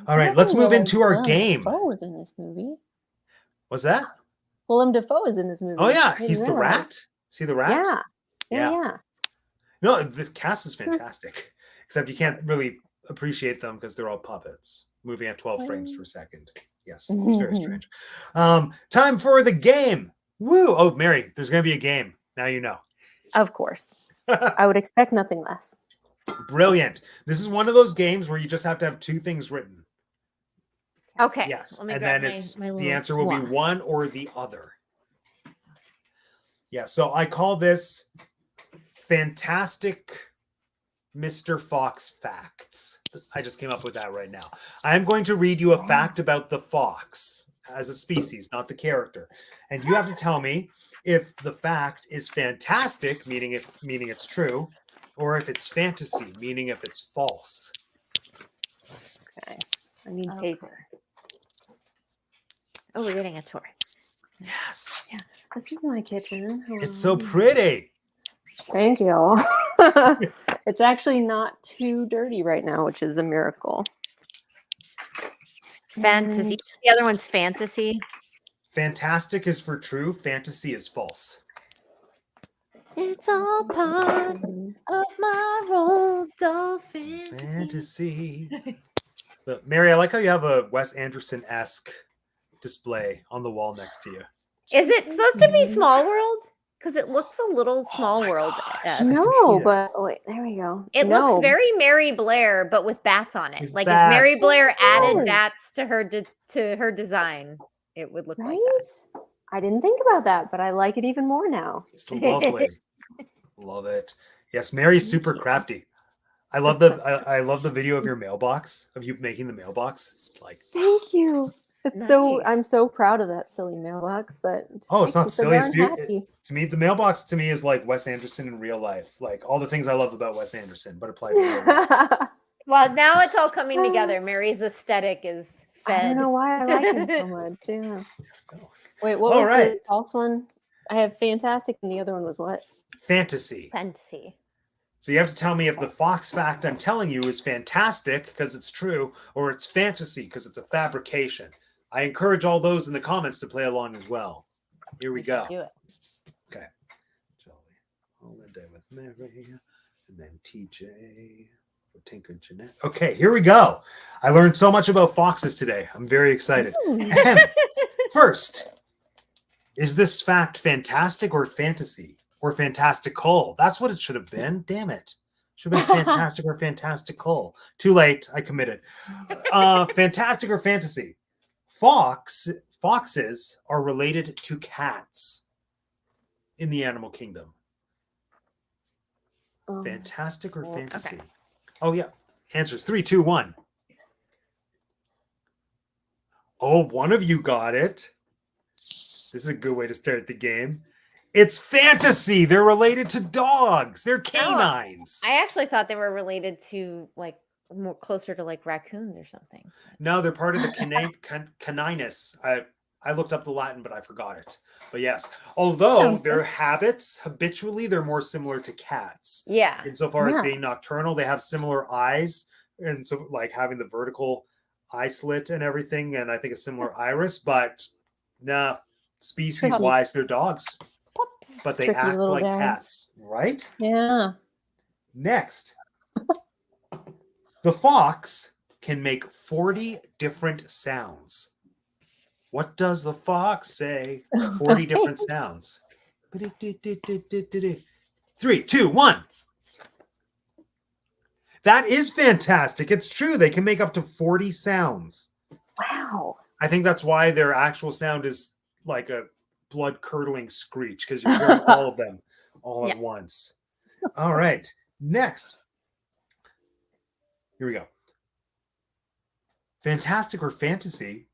[SPEAKER 1] All right, let's move into our game.
[SPEAKER 3] Bo was in this movie.
[SPEAKER 1] What's that?
[SPEAKER 3] Willem Dafoe is in this movie.
[SPEAKER 1] Oh yeah,
[SPEAKER 3] I didn't
[SPEAKER 1] he's the
[SPEAKER 3] realize.
[SPEAKER 1] rat. See the rat?
[SPEAKER 3] Yeah.
[SPEAKER 1] No, the cast is fantastic. Except you can't really appreciate them because they're all puppets moving at 12 frames per second. Yes, it's very strange. Time for the game. Woo! Oh, Mary, there's going to be a game. Now you know.
[SPEAKER 3] Of course. I would expect nothing less.
[SPEAKER 1] Brilliant. This is one of those games where you just have to have two things written.
[SPEAKER 2] Okay.
[SPEAKER 1] Yes.
[SPEAKER 2] Let me
[SPEAKER 1] And
[SPEAKER 2] grab
[SPEAKER 1] then the answer will be one or the other. Yeah. So I call this Fantastic Mr. Fox Facts. I just came up with that right now. I'm going to read you a fact about the fox as a species, not the character. And you have to tell me if the fact is fantastic, meaning it's true, or if it's fantasy, meaning if it's false.
[SPEAKER 3] Okay. I need paper.
[SPEAKER 2] Oh, we're getting a tour.
[SPEAKER 1] Yes.
[SPEAKER 3] Yeah. This is my kitchen.
[SPEAKER 1] It's so pretty.
[SPEAKER 3] Thank you. It's actually not too dirty right now, which is a miracle.
[SPEAKER 2] Fantasy. The other one's fantasy.
[SPEAKER 1] Fantastic is for true. Fantasy is false.
[SPEAKER 2] It's all part of my Roald Dahl
[SPEAKER 1] fantasy. But Mary, I like how you have a Wes Anderson-esque display on the wall next to you.
[SPEAKER 2] Is it supposed to be Small World? Because it looks a little Small World-esque.
[SPEAKER 3] No, but wait, there we go.
[SPEAKER 2] It looks very Mary Blair, but with bats on it.
[SPEAKER 1] With
[SPEAKER 2] like
[SPEAKER 1] bats.
[SPEAKER 2] if Mary Blair added
[SPEAKER 3] Oh.
[SPEAKER 2] bats to her design, it would look like that.
[SPEAKER 3] I didn't think about that, but I like it even more now.
[SPEAKER 1] It's lovely. Love it. Yes, Mary's super crafty. I love the video of your mailbox, of you making the mailbox. Like,
[SPEAKER 3] thank you. It's I'm so proud of that silly mailbox, but it just
[SPEAKER 1] it's
[SPEAKER 3] makes
[SPEAKER 1] not
[SPEAKER 3] me so
[SPEAKER 1] silly. It's
[SPEAKER 3] darn
[SPEAKER 1] beautiful.
[SPEAKER 3] happy.
[SPEAKER 1] To me, the mailbox to me is like Wes Anderson in real life. Like all the things I love about Wes Anderson, but applied to real life.
[SPEAKER 2] Well, now it's all coming together. Mary's aesthetic is fed.
[SPEAKER 3] I don't know why I like him so much. Yeah. Wait, what was the false one? I have fantastic, and the other one was what?
[SPEAKER 1] Fantasy.
[SPEAKER 2] Fantasy.
[SPEAKER 1] So you have to tell me if the fox fact I'm telling you is fantastic because it's true, or it's fantasy because it's a fabrication. I encourage all those in the comments to play along as well. Here we go.
[SPEAKER 2] Do it.
[SPEAKER 1] Okay. Jolly holiday with Mary, and then TJ, Tinka, Jeanette. Okay, here we go. I learned so much about foxes today. I'm very excited. First, is this fact fantastic or fantasy? Or fantastical? That's what it should have been. Damn it. Should have been fantastic or fantastical. Too late. I committed. Fantastic or fantasy? Foxes are related to cats in the animal kingdom. Fantastic or fantasy? Okay. Oh, yeah. Answers 3, 2, 1. Oh, one of you got it. This is a good way to start the game. It's fantasy. They're related to dogs. They're canines.
[SPEAKER 2] I actually thought they were related to like more closer to like raccoons or something.
[SPEAKER 1] No, they're part of the caninus. I looked up the Latin, but I forgot it. But yes, although their habits habitually, they're more similar to cats.
[SPEAKER 2] Yeah.
[SPEAKER 1] Insofar as being nocturnal, they have similar eyes, and so like having the vertical eye slit and everything, and I think a similar iris. But nah, species-wise, they're dogs. But they act like cats, right?
[SPEAKER 3] Yeah.
[SPEAKER 1] Next, the fox can make 40 different sounds. What does the fox say? 40 different sounds. 3, 2, 1. That is fantastic. It's true. They can make up to 40 sounds.
[SPEAKER 3] Wow.
[SPEAKER 1] I think that's why their actual sound is like a blood-curdling screech, because you're hearing all of them all at once. All right. Next. Here we go. Fantastic or fantasy?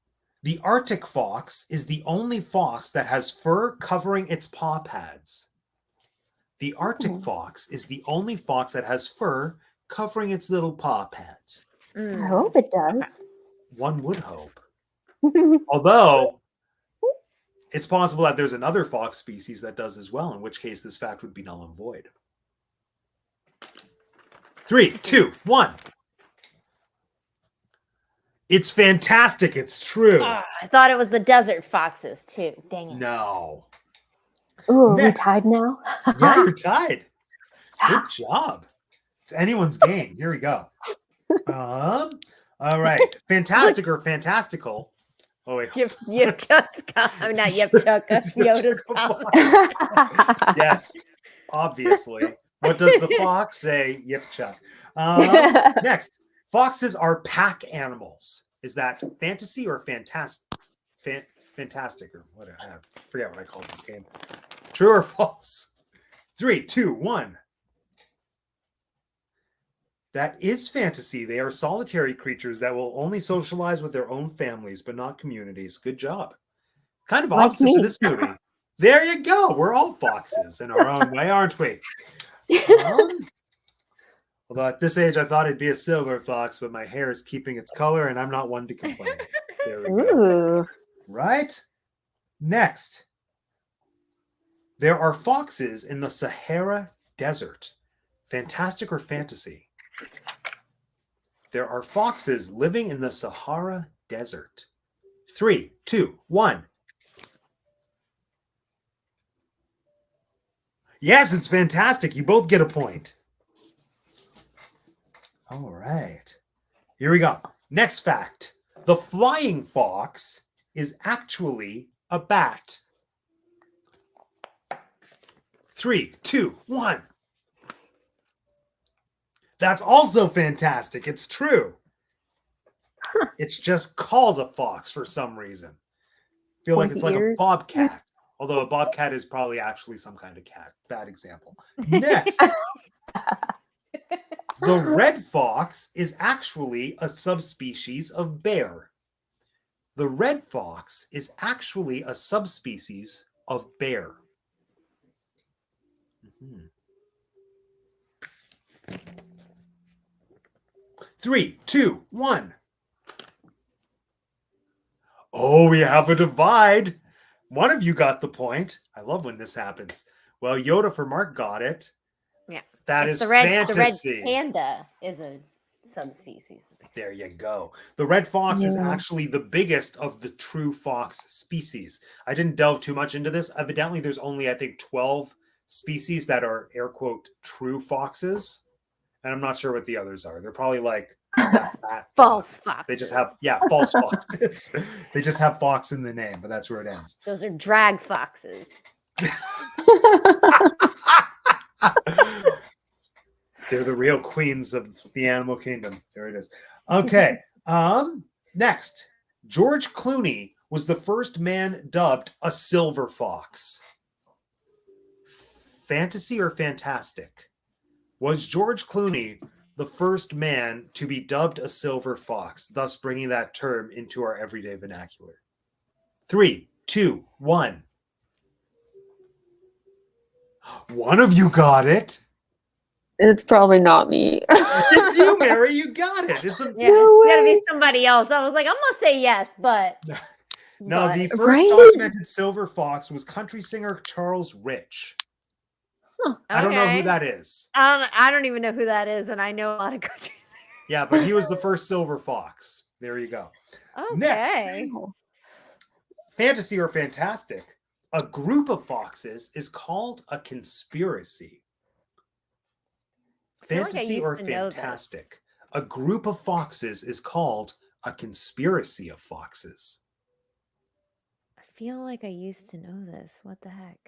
[SPEAKER 1] The Arctic fox is the only fox that has fur covering its paw pads. The Arctic fox is the only fox that has fur covering its little paw pads.
[SPEAKER 3] I hope it does.
[SPEAKER 1] One would hope. Although it's possible that there's another fox species that does as well, in which case this fact would be null and void. 3, 2, 1. It's fantastic. It's true.
[SPEAKER 2] I thought it was the desert foxes too. Dang it.
[SPEAKER 1] No.
[SPEAKER 3] Ooh, are we
[SPEAKER 1] Next.
[SPEAKER 3] tied now?
[SPEAKER 1] Yeah, you're tied. Good job. It's anyone's game. Here we go. All right. Fantastic or fantastical? Oh wait.
[SPEAKER 2] Yip Chuck's coming. Not Yip Chuck. Yoda's coming.
[SPEAKER 1] Yes, obviously. What does the fox say? Yip Chuck. Next, foxes are pack animals. Is that fantasy or fantastic? Fantastic or whatever. I forget what I called this game. True or false? 3, 2, 1. That is fantasy. They are solitary creatures that will only socialize with their own families, but not communities. Good job. Kind of
[SPEAKER 3] Like
[SPEAKER 1] opposite
[SPEAKER 3] me.
[SPEAKER 1] to this movie. There you go. We're all foxes in our own way, aren't we? Although at this age, I thought it'd be a silver fox, but my hair is keeping its color, and I'm not one to complain. There we go.
[SPEAKER 3] Ooh.
[SPEAKER 1] Right? Next. There are foxes in the Sahara Desert. Fantastic or fantasy? There are foxes living in the Sahara Desert. 3, 2, 1. Yes, it's fantastic. You both get a point. All right. Here we go. Next fact. The flying fox is actually a bat. 3, 2, 1. That's also fantastic. It's true. It's just called a fox for some reason. I feel like it's like a bobcat. Although a bobcat is probably actually some kind of cat. Bad example. Next. The red fox is actually a subspecies of bear. The red fox is actually a subspecies of bear. Mm-hmm. 3, 2, 1. Oh, we have a divide. One of you got the point. I love when this happens. Well, Yoda for Mark got it.
[SPEAKER 2] Yeah.
[SPEAKER 1] That is
[SPEAKER 2] The
[SPEAKER 1] fantasy.
[SPEAKER 2] red panda is a subspecies.
[SPEAKER 1] There you go. The red fox is actually the biggest of the true fox species. I didn't delve too much into this. Evidently, there's only, I think, 12 species that are, air quote, true foxes. And I'm not sure what the others are. They're probably like
[SPEAKER 2] false foxes.
[SPEAKER 1] They just have, false foxes. They just have fox in the name, but that's where it ends.
[SPEAKER 2] Those are drag foxes.
[SPEAKER 1] They're the real queens of the animal kingdom. There it is. Okay. Next, George Clooney was the first man dubbed a silver fox. Fantasy or fantastic? Was George Clooney the first man to be dubbed a silver fox, thus bringing that term into our everyday vernacular? 3, 2, 1. One of you got it.
[SPEAKER 3] It's probably not me.
[SPEAKER 1] It's you, Mary. You got it. It's
[SPEAKER 2] it's gotta be somebody else. I was like, I'm gonna say yes, but
[SPEAKER 1] no. The first documented silver fox was country singer Charles Rich.
[SPEAKER 3] Huh.
[SPEAKER 1] I don't know who that is.
[SPEAKER 2] I don't even know who that is, and I know a lot of country singers.
[SPEAKER 1] Yeah, but he was the first silver fox. There you go.
[SPEAKER 2] Okay.
[SPEAKER 1] Next, fantasy or fantastic? A group of foxes is called a conspiracy. Fantasy or fantastic? A group of foxes is called a conspiracy of foxes.
[SPEAKER 2] I feel like I used to know this. What the heck?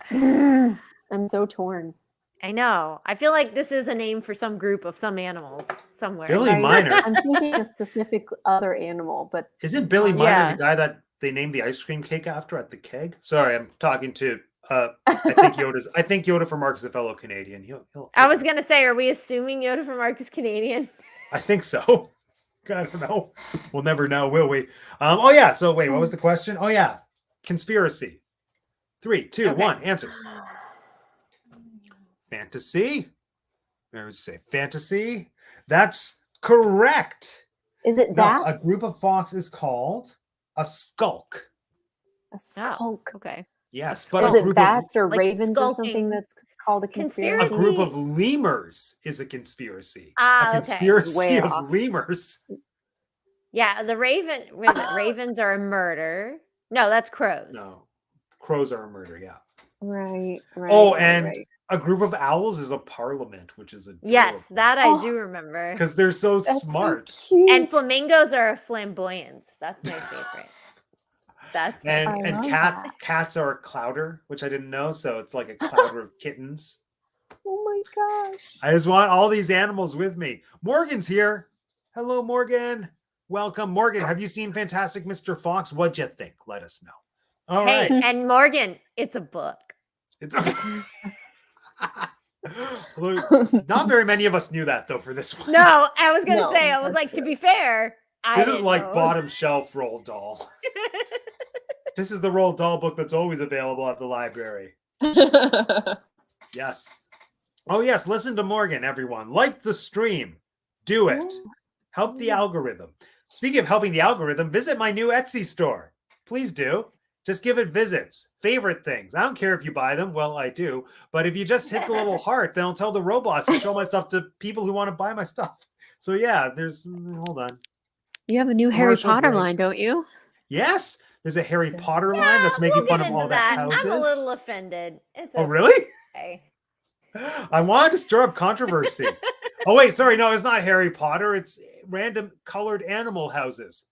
[SPEAKER 3] I'm so torn.
[SPEAKER 2] I know. I feel like this is a name for some group of some animals somewhere.
[SPEAKER 1] Billy Miner.
[SPEAKER 3] I'm thinking a specific other animal, but
[SPEAKER 1] isn't Billy Miner the guy that they named the ice cream cake after at the keg? Sorry, I'm talking to I think Yoda for Mark is a fellow Canadian.
[SPEAKER 2] I was gonna say, are we assuming Yoda for Mark is Canadian?
[SPEAKER 1] I think so. I don't know. We'll never know, will we? Oh yeah. So wait, what was the question? Oh yeah, conspiracy. 3, 2, 1. Answers. Fantasy. Where would you say fantasy? That's correct.
[SPEAKER 3] Is it
[SPEAKER 1] no,
[SPEAKER 3] that?
[SPEAKER 1] A group of foxes is called a skulk.
[SPEAKER 3] A skulk.
[SPEAKER 2] Oh, okay.
[SPEAKER 1] Yes,
[SPEAKER 3] but
[SPEAKER 1] is
[SPEAKER 3] it bats or
[SPEAKER 2] like
[SPEAKER 3] ravens or
[SPEAKER 2] skulking.
[SPEAKER 3] something that's called a conspiracy.
[SPEAKER 1] A group of lemurs is a conspiracy.
[SPEAKER 2] Ah,
[SPEAKER 1] a
[SPEAKER 2] okay.
[SPEAKER 1] conspiracy
[SPEAKER 3] Way
[SPEAKER 1] of
[SPEAKER 3] off.
[SPEAKER 1] lemurs.
[SPEAKER 2] Yeah, the raven. What is it? Ravens are a murder. No, that's crows.
[SPEAKER 1] No, crows are a murder. Yeah.
[SPEAKER 3] Right.
[SPEAKER 1] Oh, and a group of owls is a parliament, which is adorable.
[SPEAKER 2] Yes, that I do remember.
[SPEAKER 1] Because they're so smart.
[SPEAKER 3] So cute.
[SPEAKER 2] And flamingos are a flamboyance. That's my favorite. That's
[SPEAKER 1] and cats are a clouder, which I didn't know. So it's like a clouder of kittens.
[SPEAKER 3] Oh my gosh.
[SPEAKER 1] I just want all these animals with me. Morgan's here. Hello, Morgan. Welcome. Morgan, have you seen Fantastic Mr. Fox? What'd you think? Let us know. All right.
[SPEAKER 2] And Morgan, it's a book.
[SPEAKER 1] It's a not very many of us knew that though for this one.
[SPEAKER 2] No, I was gonna say, I was like, to be fair,
[SPEAKER 1] this is like bottom shelf Roald Dahl. This is the Roald Dahl book that's always available at the library. Yes. Oh yes, listen to Morgan, everyone. Like the stream. Do it. Help the algorithm. Speaking of helping the algorithm, visit my new Etsy store. Please do. Just give it visits. Favorite things. I don't care if you buy them. Well, I do. But if you just hit the little heart, then I'll tell the robots to show my stuff to people who want to buy my stuff. So yeah, hold on.
[SPEAKER 3] You have a new Harry Potter line, don't you?
[SPEAKER 1] Yes. There's a Harry Potter line that's making fun of all the houses.
[SPEAKER 2] I'm a little offended. It's
[SPEAKER 1] okay. Oh, really?
[SPEAKER 2] Okay.
[SPEAKER 1] I wanted to stir up controversy. Oh, wait, sorry. No, it's not Harry Potter. It's random colored animal houses.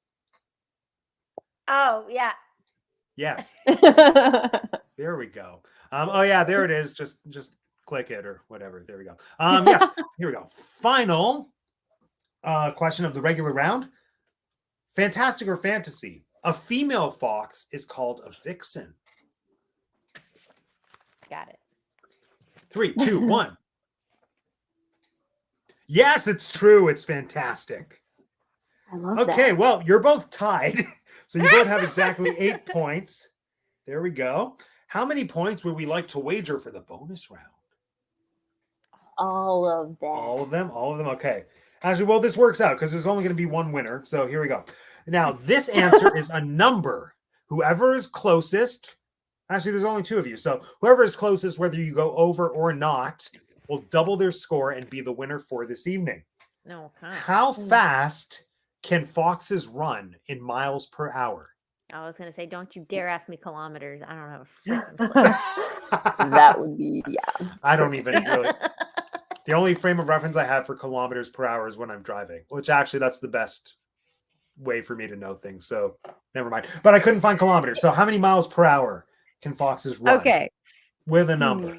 [SPEAKER 2] Oh, yeah.
[SPEAKER 1] Yes. There we go. Oh, yeah, there it is. Just click it or whatever. There we go. Yes, here we go. Final question of the regular round. Fantastic or fantasy? A female fox is called a vixen.
[SPEAKER 2] Got it.
[SPEAKER 1] 3, 2, 1. Yes, it's true. It's fantastic.
[SPEAKER 3] I love that.
[SPEAKER 1] Okay, well, you're both tied. So you both have exactly 8 points. There we go. How many points would we like to wager for the bonus round?
[SPEAKER 3] All of them.
[SPEAKER 1] All of them? All of them? Okay. Actually, well, this works out because there's only going to be one winner. So here we go. Now, this answer is a number. Whoever is closest, actually, there's only 2 of you. So whoever is closest, whether you go over or not, will double their score and be the winner for this evening.
[SPEAKER 2] No. Okay.
[SPEAKER 1] How fast can foxes run in miles per hour?
[SPEAKER 2] I was going to say, don't you dare ask me kilometers. I don't have a freaking clue.
[SPEAKER 3] That would be, yeah.
[SPEAKER 1] I don't even really. The only frame of reference I have for kilometers per hour is when I'm driving, which actually that's the best way for me to know things. So never mind. But I couldn't find kilometers. So how many miles per hour can foxes run?
[SPEAKER 2] Okay.
[SPEAKER 1] With a number.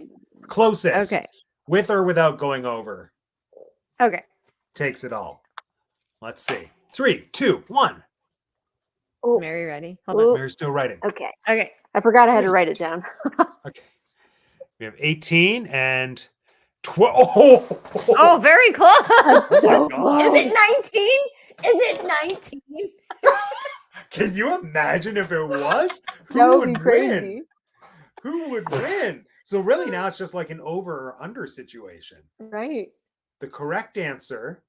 [SPEAKER 1] Closest.
[SPEAKER 2] Okay.
[SPEAKER 1] With or without going over.
[SPEAKER 2] Okay.
[SPEAKER 1] Takes it all. Let's see. 3, 2, 1.
[SPEAKER 2] Is Mary ready? Hold on.
[SPEAKER 1] Mary's still writing.
[SPEAKER 3] Okay.
[SPEAKER 2] Okay.
[SPEAKER 3] I forgot I had to write it down.
[SPEAKER 1] Okay. We have 18 and 12.
[SPEAKER 2] Oh, very close.
[SPEAKER 3] So
[SPEAKER 2] Is it 19? Is it 19?
[SPEAKER 1] Can you imagine if it was?
[SPEAKER 3] That
[SPEAKER 1] Who
[SPEAKER 3] would be
[SPEAKER 1] would
[SPEAKER 3] crazy.
[SPEAKER 1] win? Who would win? So really now it's just like an over or under situation.
[SPEAKER 3] Right.
[SPEAKER 1] The correct answer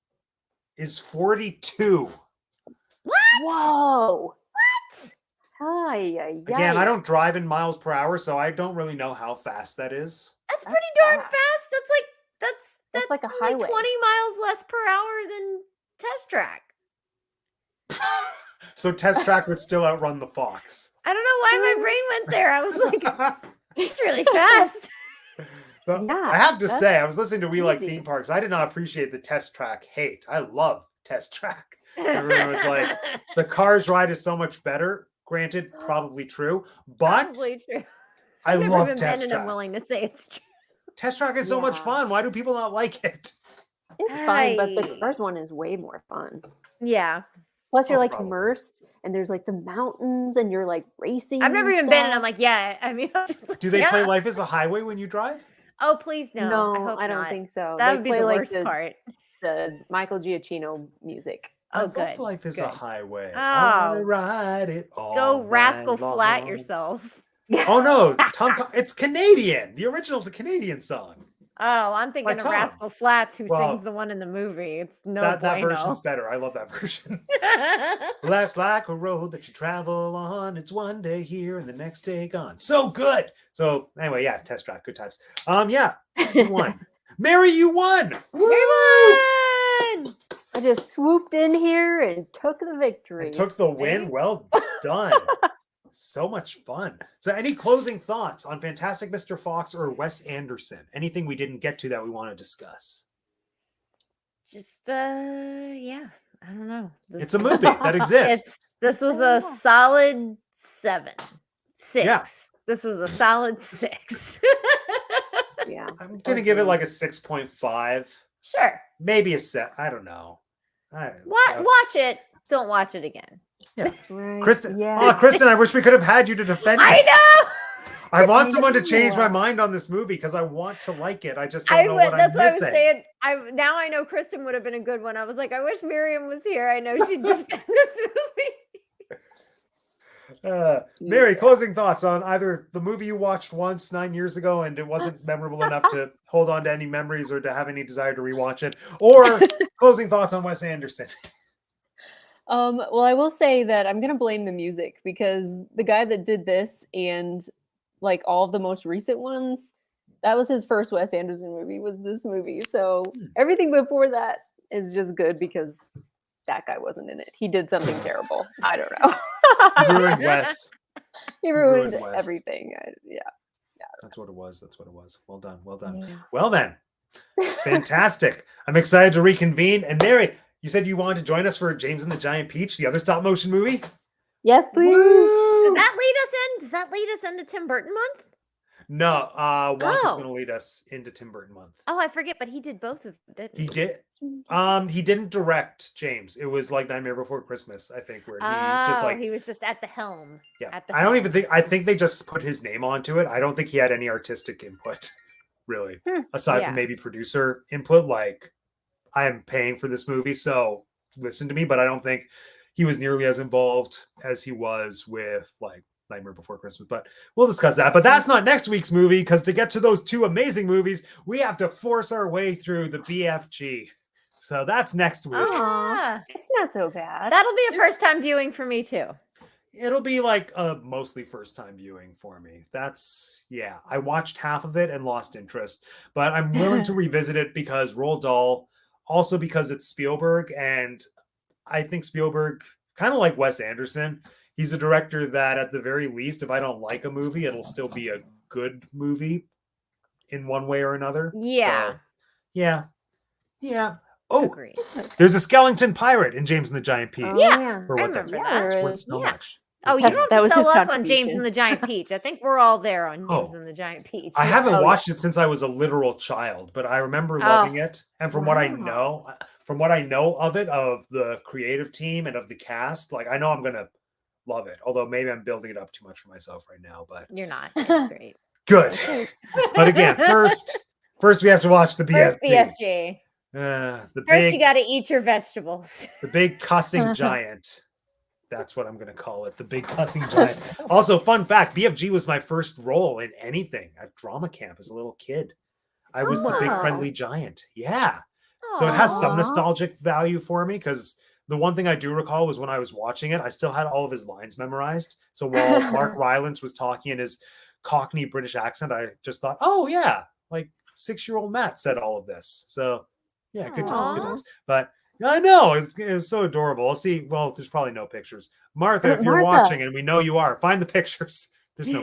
[SPEAKER 1] is 42.
[SPEAKER 2] What?
[SPEAKER 3] Whoa.
[SPEAKER 2] What?
[SPEAKER 3] Hi.
[SPEAKER 1] Again, I don't drive in miles per hour, so I don't really know how fast that is.
[SPEAKER 2] That's pretty darn fast. That's
[SPEAKER 3] like a
[SPEAKER 2] only
[SPEAKER 3] highway.
[SPEAKER 2] 20 miles less per hour than test track.
[SPEAKER 1] So test track would still outrun the fox.
[SPEAKER 2] I don't know why my brain went there. I was like, it's really fast.
[SPEAKER 1] But
[SPEAKER 3] Yeah,
[SPEAKER 1] I have to
[SPEAKER 3] that's
[SPEAKER 1] say, I was listening to We Like
[SPEAKER 3] crazy.
[SPEAKER 1] Theme Parks. I did not appreciate the test track hate. I love test track. Everyone was like, the Cars ride is so much better. Granted, probably true, but
[SPEAKER 2] Probably true.
[SPEAKER 1] I
[SPEAKER 2] I've never
[SPEAKER 1] love
[SPEAKER 2] been
[SPEAKER 1] test
[SPEAKER 2] bent and I'm
[SPEAKER 1] track.
[SPEAKER 2] willing to say it's true.
[SPEAKER 1] Test track is so much
[SPEAKER 3] Yeah.
[SPEAKER 1] fun. Why do people not like it?
[SPEAKER 3] It's fine, but the
[SPEAKER 2] Hi.
[SPEAKER 3] Cars one is way more fun.
[SPEAKER 2] Yeah.
[SPEAKER 3] Plus, you're
[SPEAKER 1] Oh,
[SPEAKER 3] like
[SPEAKER 1] probably.
[SPEAKER 3] immersed, and there's like the mountains, and you're like racing.
[SPEAKER 2] I've never
[SPEAKER 3] and
[SPEAKER 2] even been, and
[SPEAKER 3] stuff.
[SPEAKER 2] I'm like, yeah. I mean, I'm just like,
[SPEAKER 1] Do they
[SPEAKER 2] yeah.
[SPEAKER 1] play Life is a Highway when you drive?
[SPEAKER 2] Oh, please no.
[SPEAKER 3] No,
[SPEAKER 2] I hope
[SPEAKER 3] I don't
[SPEAKER 2] not.
[SPEAKER 3] think so.
[SPEAKER 2] That
[SPEAKER 3] They
[SPEAKER 2] would be
[SPEAKER 3] play,
[SPEAKER 2] the
[SPEAKER 3] like,
[SPEAKER 2] worst
[SPEAKER 3] the-
[SPEAKER 2] part.
[SPEAKER 3] The Michael Giacchino music.
[SPEAKER 1] I
[SPEAKER 2] Oh,
[SPEAKER 1] love
[SPEAKER 2] good,
[SPEAKER 1] Life is a
[SPEAKER 2] good.
[SPEAKER 1] Highway.
[SPEAKER 2] Oh.
[SPEAKER 1] I wanna ride it all
[SPEAKER 2] Go rascal
[SPEAKER 1] night
[SPEAKER 2] flat
[SPEAKER 1] long.
[SPEAKER 2] yourself.
[SPEAKER 1] Oh no, it's Canadian. The original's a Canadian song.
[SPEAKER 2] Oh, I'm thinking
[SPEAKER 1] By
[SPEAKER 2] of
[SPEAKER 1] Tom.
[SPEAKER 2] Rascal Flatts, who
[SPEAKER 1] Well,
[SPEAKER 2] sings the one in the movie. It's no
[SPEAKER 1] that
[SPEAKER 2] bueno.
[SPEAKER 1] version's better. I love that version. Life's like a road that you travel on. It's one day here and the next day gone. So good. So anyway, yeah, test track, good times. Yeah, you won. Mary, you won.
[SPEAKER 2] Woo! Won!
[SPEAKER 3] I just swooped in here and took the victory.
[SPEAKER 1] And took the win. Well done. So much fun. So any closing thoughts on Fantastic Mr. Fox or Wes Anderson? Anything we didn't get to that we want to discuss?
[SPEAKER 2] Just yeah, I don't know.
[SPEAKER 1] It's a movie that exists.
[SPEAKER 2] This was a solid 7. 6.
[SPEAKER 1] Yeah.
[SPEAKER 2] This was a solid 6.
[SPEAKER 3] Yeah.
[SPEAKER 1] I'm gonna give it like a 6.5.
[SPEAKER 2] Sure.
[SPEAKER 1] Maybe a 7. I don't know.
[SPEAKER 2] Watch it. Don't watch it again.
[SPEAKER 1] Yeah.
[SPEAKER 3] Right.
[SPEAKER 1] Kristen.
[SPEAKER 3] Yeah.
[SPEAKER 1] Oh, Kristen, I wish we could have had you to defend it.
[SPEAKER 2] I know.
[SPEAKER 1] I want someone to change my mind on this movie because I want to like it. I just don't know what
[SPEAKER 2] that's
[SPEAKER 1] I'm
[SPEAKER 2] what I was
[SPEAKER 1] missing.
[SPEAKER 2] saying. Now I know Kristen would have been a good one. I was like, I wish Miriam was here. I know she'd defend this movie.
[SPEAKER 1] Mary, closing thoughts on either the movie you watched once 9 years ago and it wasn't memorable enough to hold on to any memories or to have any desire to rewatch it, or closing thoughts on Wes Anderson.
[SPEAKER 3] Well, I will say that I'm gonna blame the music because the guy that did this and like all of the most recent ones, that was his first Wes Anderson movie, was this movie. So everything before that is just good because that guy wasn't in it. He did something terrible. I don't know.
[SPEAKER 1] He ruined Wes.
[SPEAKER 3] He ruined
[SPEAKER 1] Wes.
[SPEAKER 3] everything. Yeah.
[SPEAKER 1] That's what it was. Well done.
[SPEAKER 3] Yeah.
[SPEAKER 1] Well then, fantastic. I'm excited to reconvene. And Mary, you said you wanted to join us for James and the Giant Peach, the other stop motion movie?
[SPEAKER 3] Yes, please.
[SPEAKER 1] Woo!
[SPEAKER 2] Does that lead us into Tim Burton month?
[SPEAKER 1] No, Wonka's going to lead us into Tim Burton month.
[SPEAKER 2] Oh, I forget, but he did both of them.
[SPEAKER 1] He did. He didn't direct James. It was like Nightmare Before Christmas, I think, where he
[SPEAKER 2] he was just at the helm.
[SPEAKER 1] Yeah. I think they just put his name onto it. I don't think he had any artistic input, really, aside from maybe producer input. Like, I am paying for this movie, so listen to me. But I don't think he was nearly as involved as he was with like Nightmare Before Christmas. But we'll discuss that. But that's not next week's movie, because to get to those two amazing movies, we have to force our way through the BFG. So that's next week.
[SPEAKER 3] It's not so bad.
[SPEAKER 2] That'll be a first-time viewing for me too.
[SPEAKER 1] It'll be like a mostly first-time viewing for me. I watched half of it and lost interest, but I'm willing to revisit it because Roald Dahl, also because it's Spielberg, and I think Spielberg, kind of like Wes Anderson, he's a director that at the very least, if I don't like a movie, it'll still be a good movie in one way or another.
[SPEAKER 2] Yeah.
[SPEAKER 1] So, yeah. Oh,
[SPEAKER 2] agreed.
[SPEAKER 1] There's a skeleton pirate in James and the Giant Peach.
[SPEAKER 2] Yeah,
[SPEAKER 1] For what that's worth so much.
[SPEAKER 2] Oh, you don't have to sell us on James and the Giant Peach. I think we're all there on James and the Giant Peach.
[SPEAKER 1] I haven't watched it since I was a literal child, but I remember loving it. And from what I know of it, of the creative team and of the cast, like I know I'm gonna love it. Although maybe I'm building it up too much for myself right now, but
[SPEAKER 2] you're not. It's great.
[SPEAKER 1] Good. But again, first we have to watch the BFG.
[SPEAKER 2] First BFG.
[SPEAKER 1] First
[SPEAKER 2] you got to eat your vegetables.
[SPEAKER 1] The big cussing giant. That's what I'm going to call it. The big cussing giant. Also, fun fact, BFG was my first role in anything at drama camp as a little kid. I was the big friendly giant. Yeah. So it has some nostalgic value for me because the one thing I do recall was when I was watching it, I still had all of his lines memorized. So while Mark Rylance was talking in his Cockney British accent, I just thought, oh yeah, like 6-year-old Matt said all of this. So yeah, good times. But I know it was so adorable. I'll see. Well, there's probably no pictures. Martha, if you're watching, and we know you are, find the pictures. There's no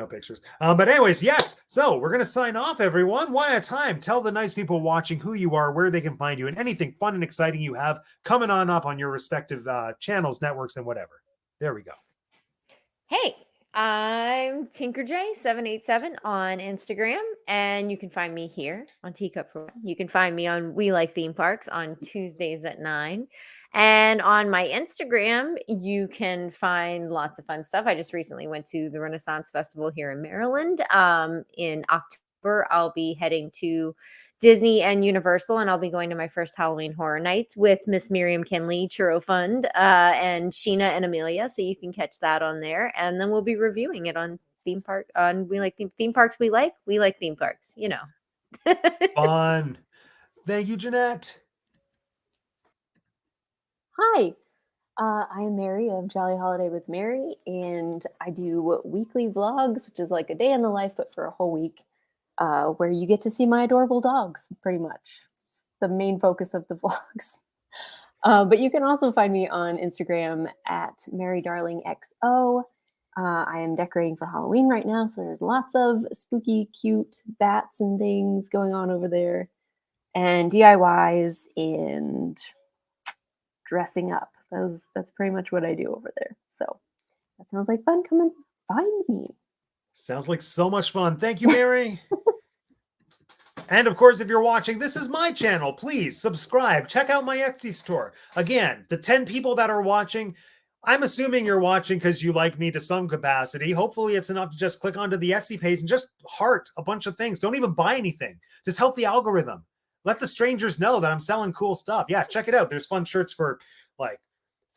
[SPEAKER 1] pictures. But anyways, yes. So we're gonna sign off, everyone, one at a time. Tell the nice people watching who you are, where they can find you, and anything fun and exciting you have coming on up on your respective channels, networks, and whatever. There we go.
[SPEAKER 2] Hey. I'm TinkerJ787 on Instagram, and you can find me here on Teacup for One. You can find me on We Like Theme Parks on Tuesdays at 9. And on my Instagram, you can find lots of fun stuff. I just recently went to the Renaissance Festival here in Maryland. In October, I'll be heading to Disney and Universal, and I'll be going to my first Halloween Horror Nights with Miss Miriam Kinley, Churro Fund, and Sheena and Amelia. So you can catch that on there, and then we'll be reviewing it on theme park. And we like theme parks. We like theme parks. You know.
[SPEAKER 1] Fun. Thank you, Jeanette.
[SPEAKER 3] Hi, I am Mary of Jolly Holiday with Mary, and I do weekly vlogs, which is like a day in the life, but for a whole week, where you get to see my adorable dogs, pretty much. It's the main focus of the vlogs. But you can also find me on Instagram at MaryDarlingXO. I am decorating for Halloween right now, so there's lots of spooky, cute bats and things going on over there, and DIYs and dressing up. That's pretty much what I do over there. So that sounds like fun. Come and find me.
[SPEAKER 1] Sounds like so much fun. Thank you, Mary. And of course, if you're watching, this is my channel. Please subscribe. Check out my Etsy store. Again, the 10 people that are watching, I'm assuming you're watching because you like me to some capacity. Hopefully it's enough to just click onto the Etsy page and just heart a bunch of things. Don't even buy anything. Just help the algorithm. Let the strangers know that I'm selling cool stuff. Yeah, check it out. There's fun shirts for like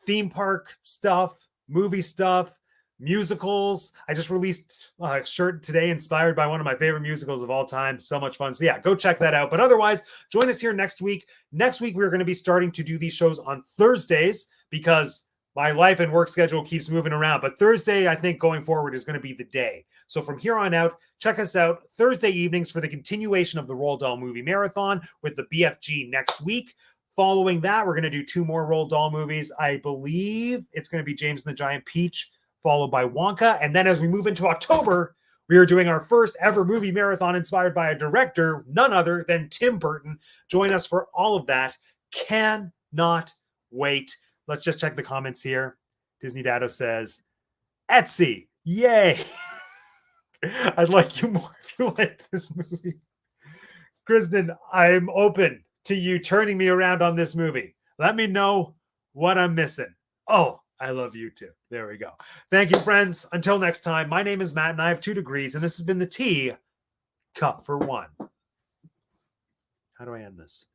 [SPEAKER 1] theme park stuff, movie stuff, musicals. I just released a shirt today inspired by one of my favorite musicals of all time. So much fun. So yeah, go check that out. But otherwise, join us here next week. Next week, we're going to be starting to do these shows on Thursdays because my life and work schedule keeps moving around. But Thursday, I think going forward is going to be the day. So from here on out, check us out Thursday evenings for the continuation of the Roald Dahl movie marathon with the BFG next week. Following that, we're going to do 2 more Roald Dahl movies. I believe it's going to be James and the Giant Peach, followed by Wonka. And then as we move into October, we are doing our first ever movie marathon inspired by a director, none other than Tim Burton. Join us for all of that. Cannot wait. Let's just check the comments here. Disney Dado says, Etsy, yay. I'd like you more if you like this movie. Kristen, I'm open to you turning me around on this movie. Let me know what I'm missing. Oh, I love you too. There we go. Thank you, friends. Until next time, my name is Matt and I have 2 degrees, and this has been the Tea Cup for One. How do I end this?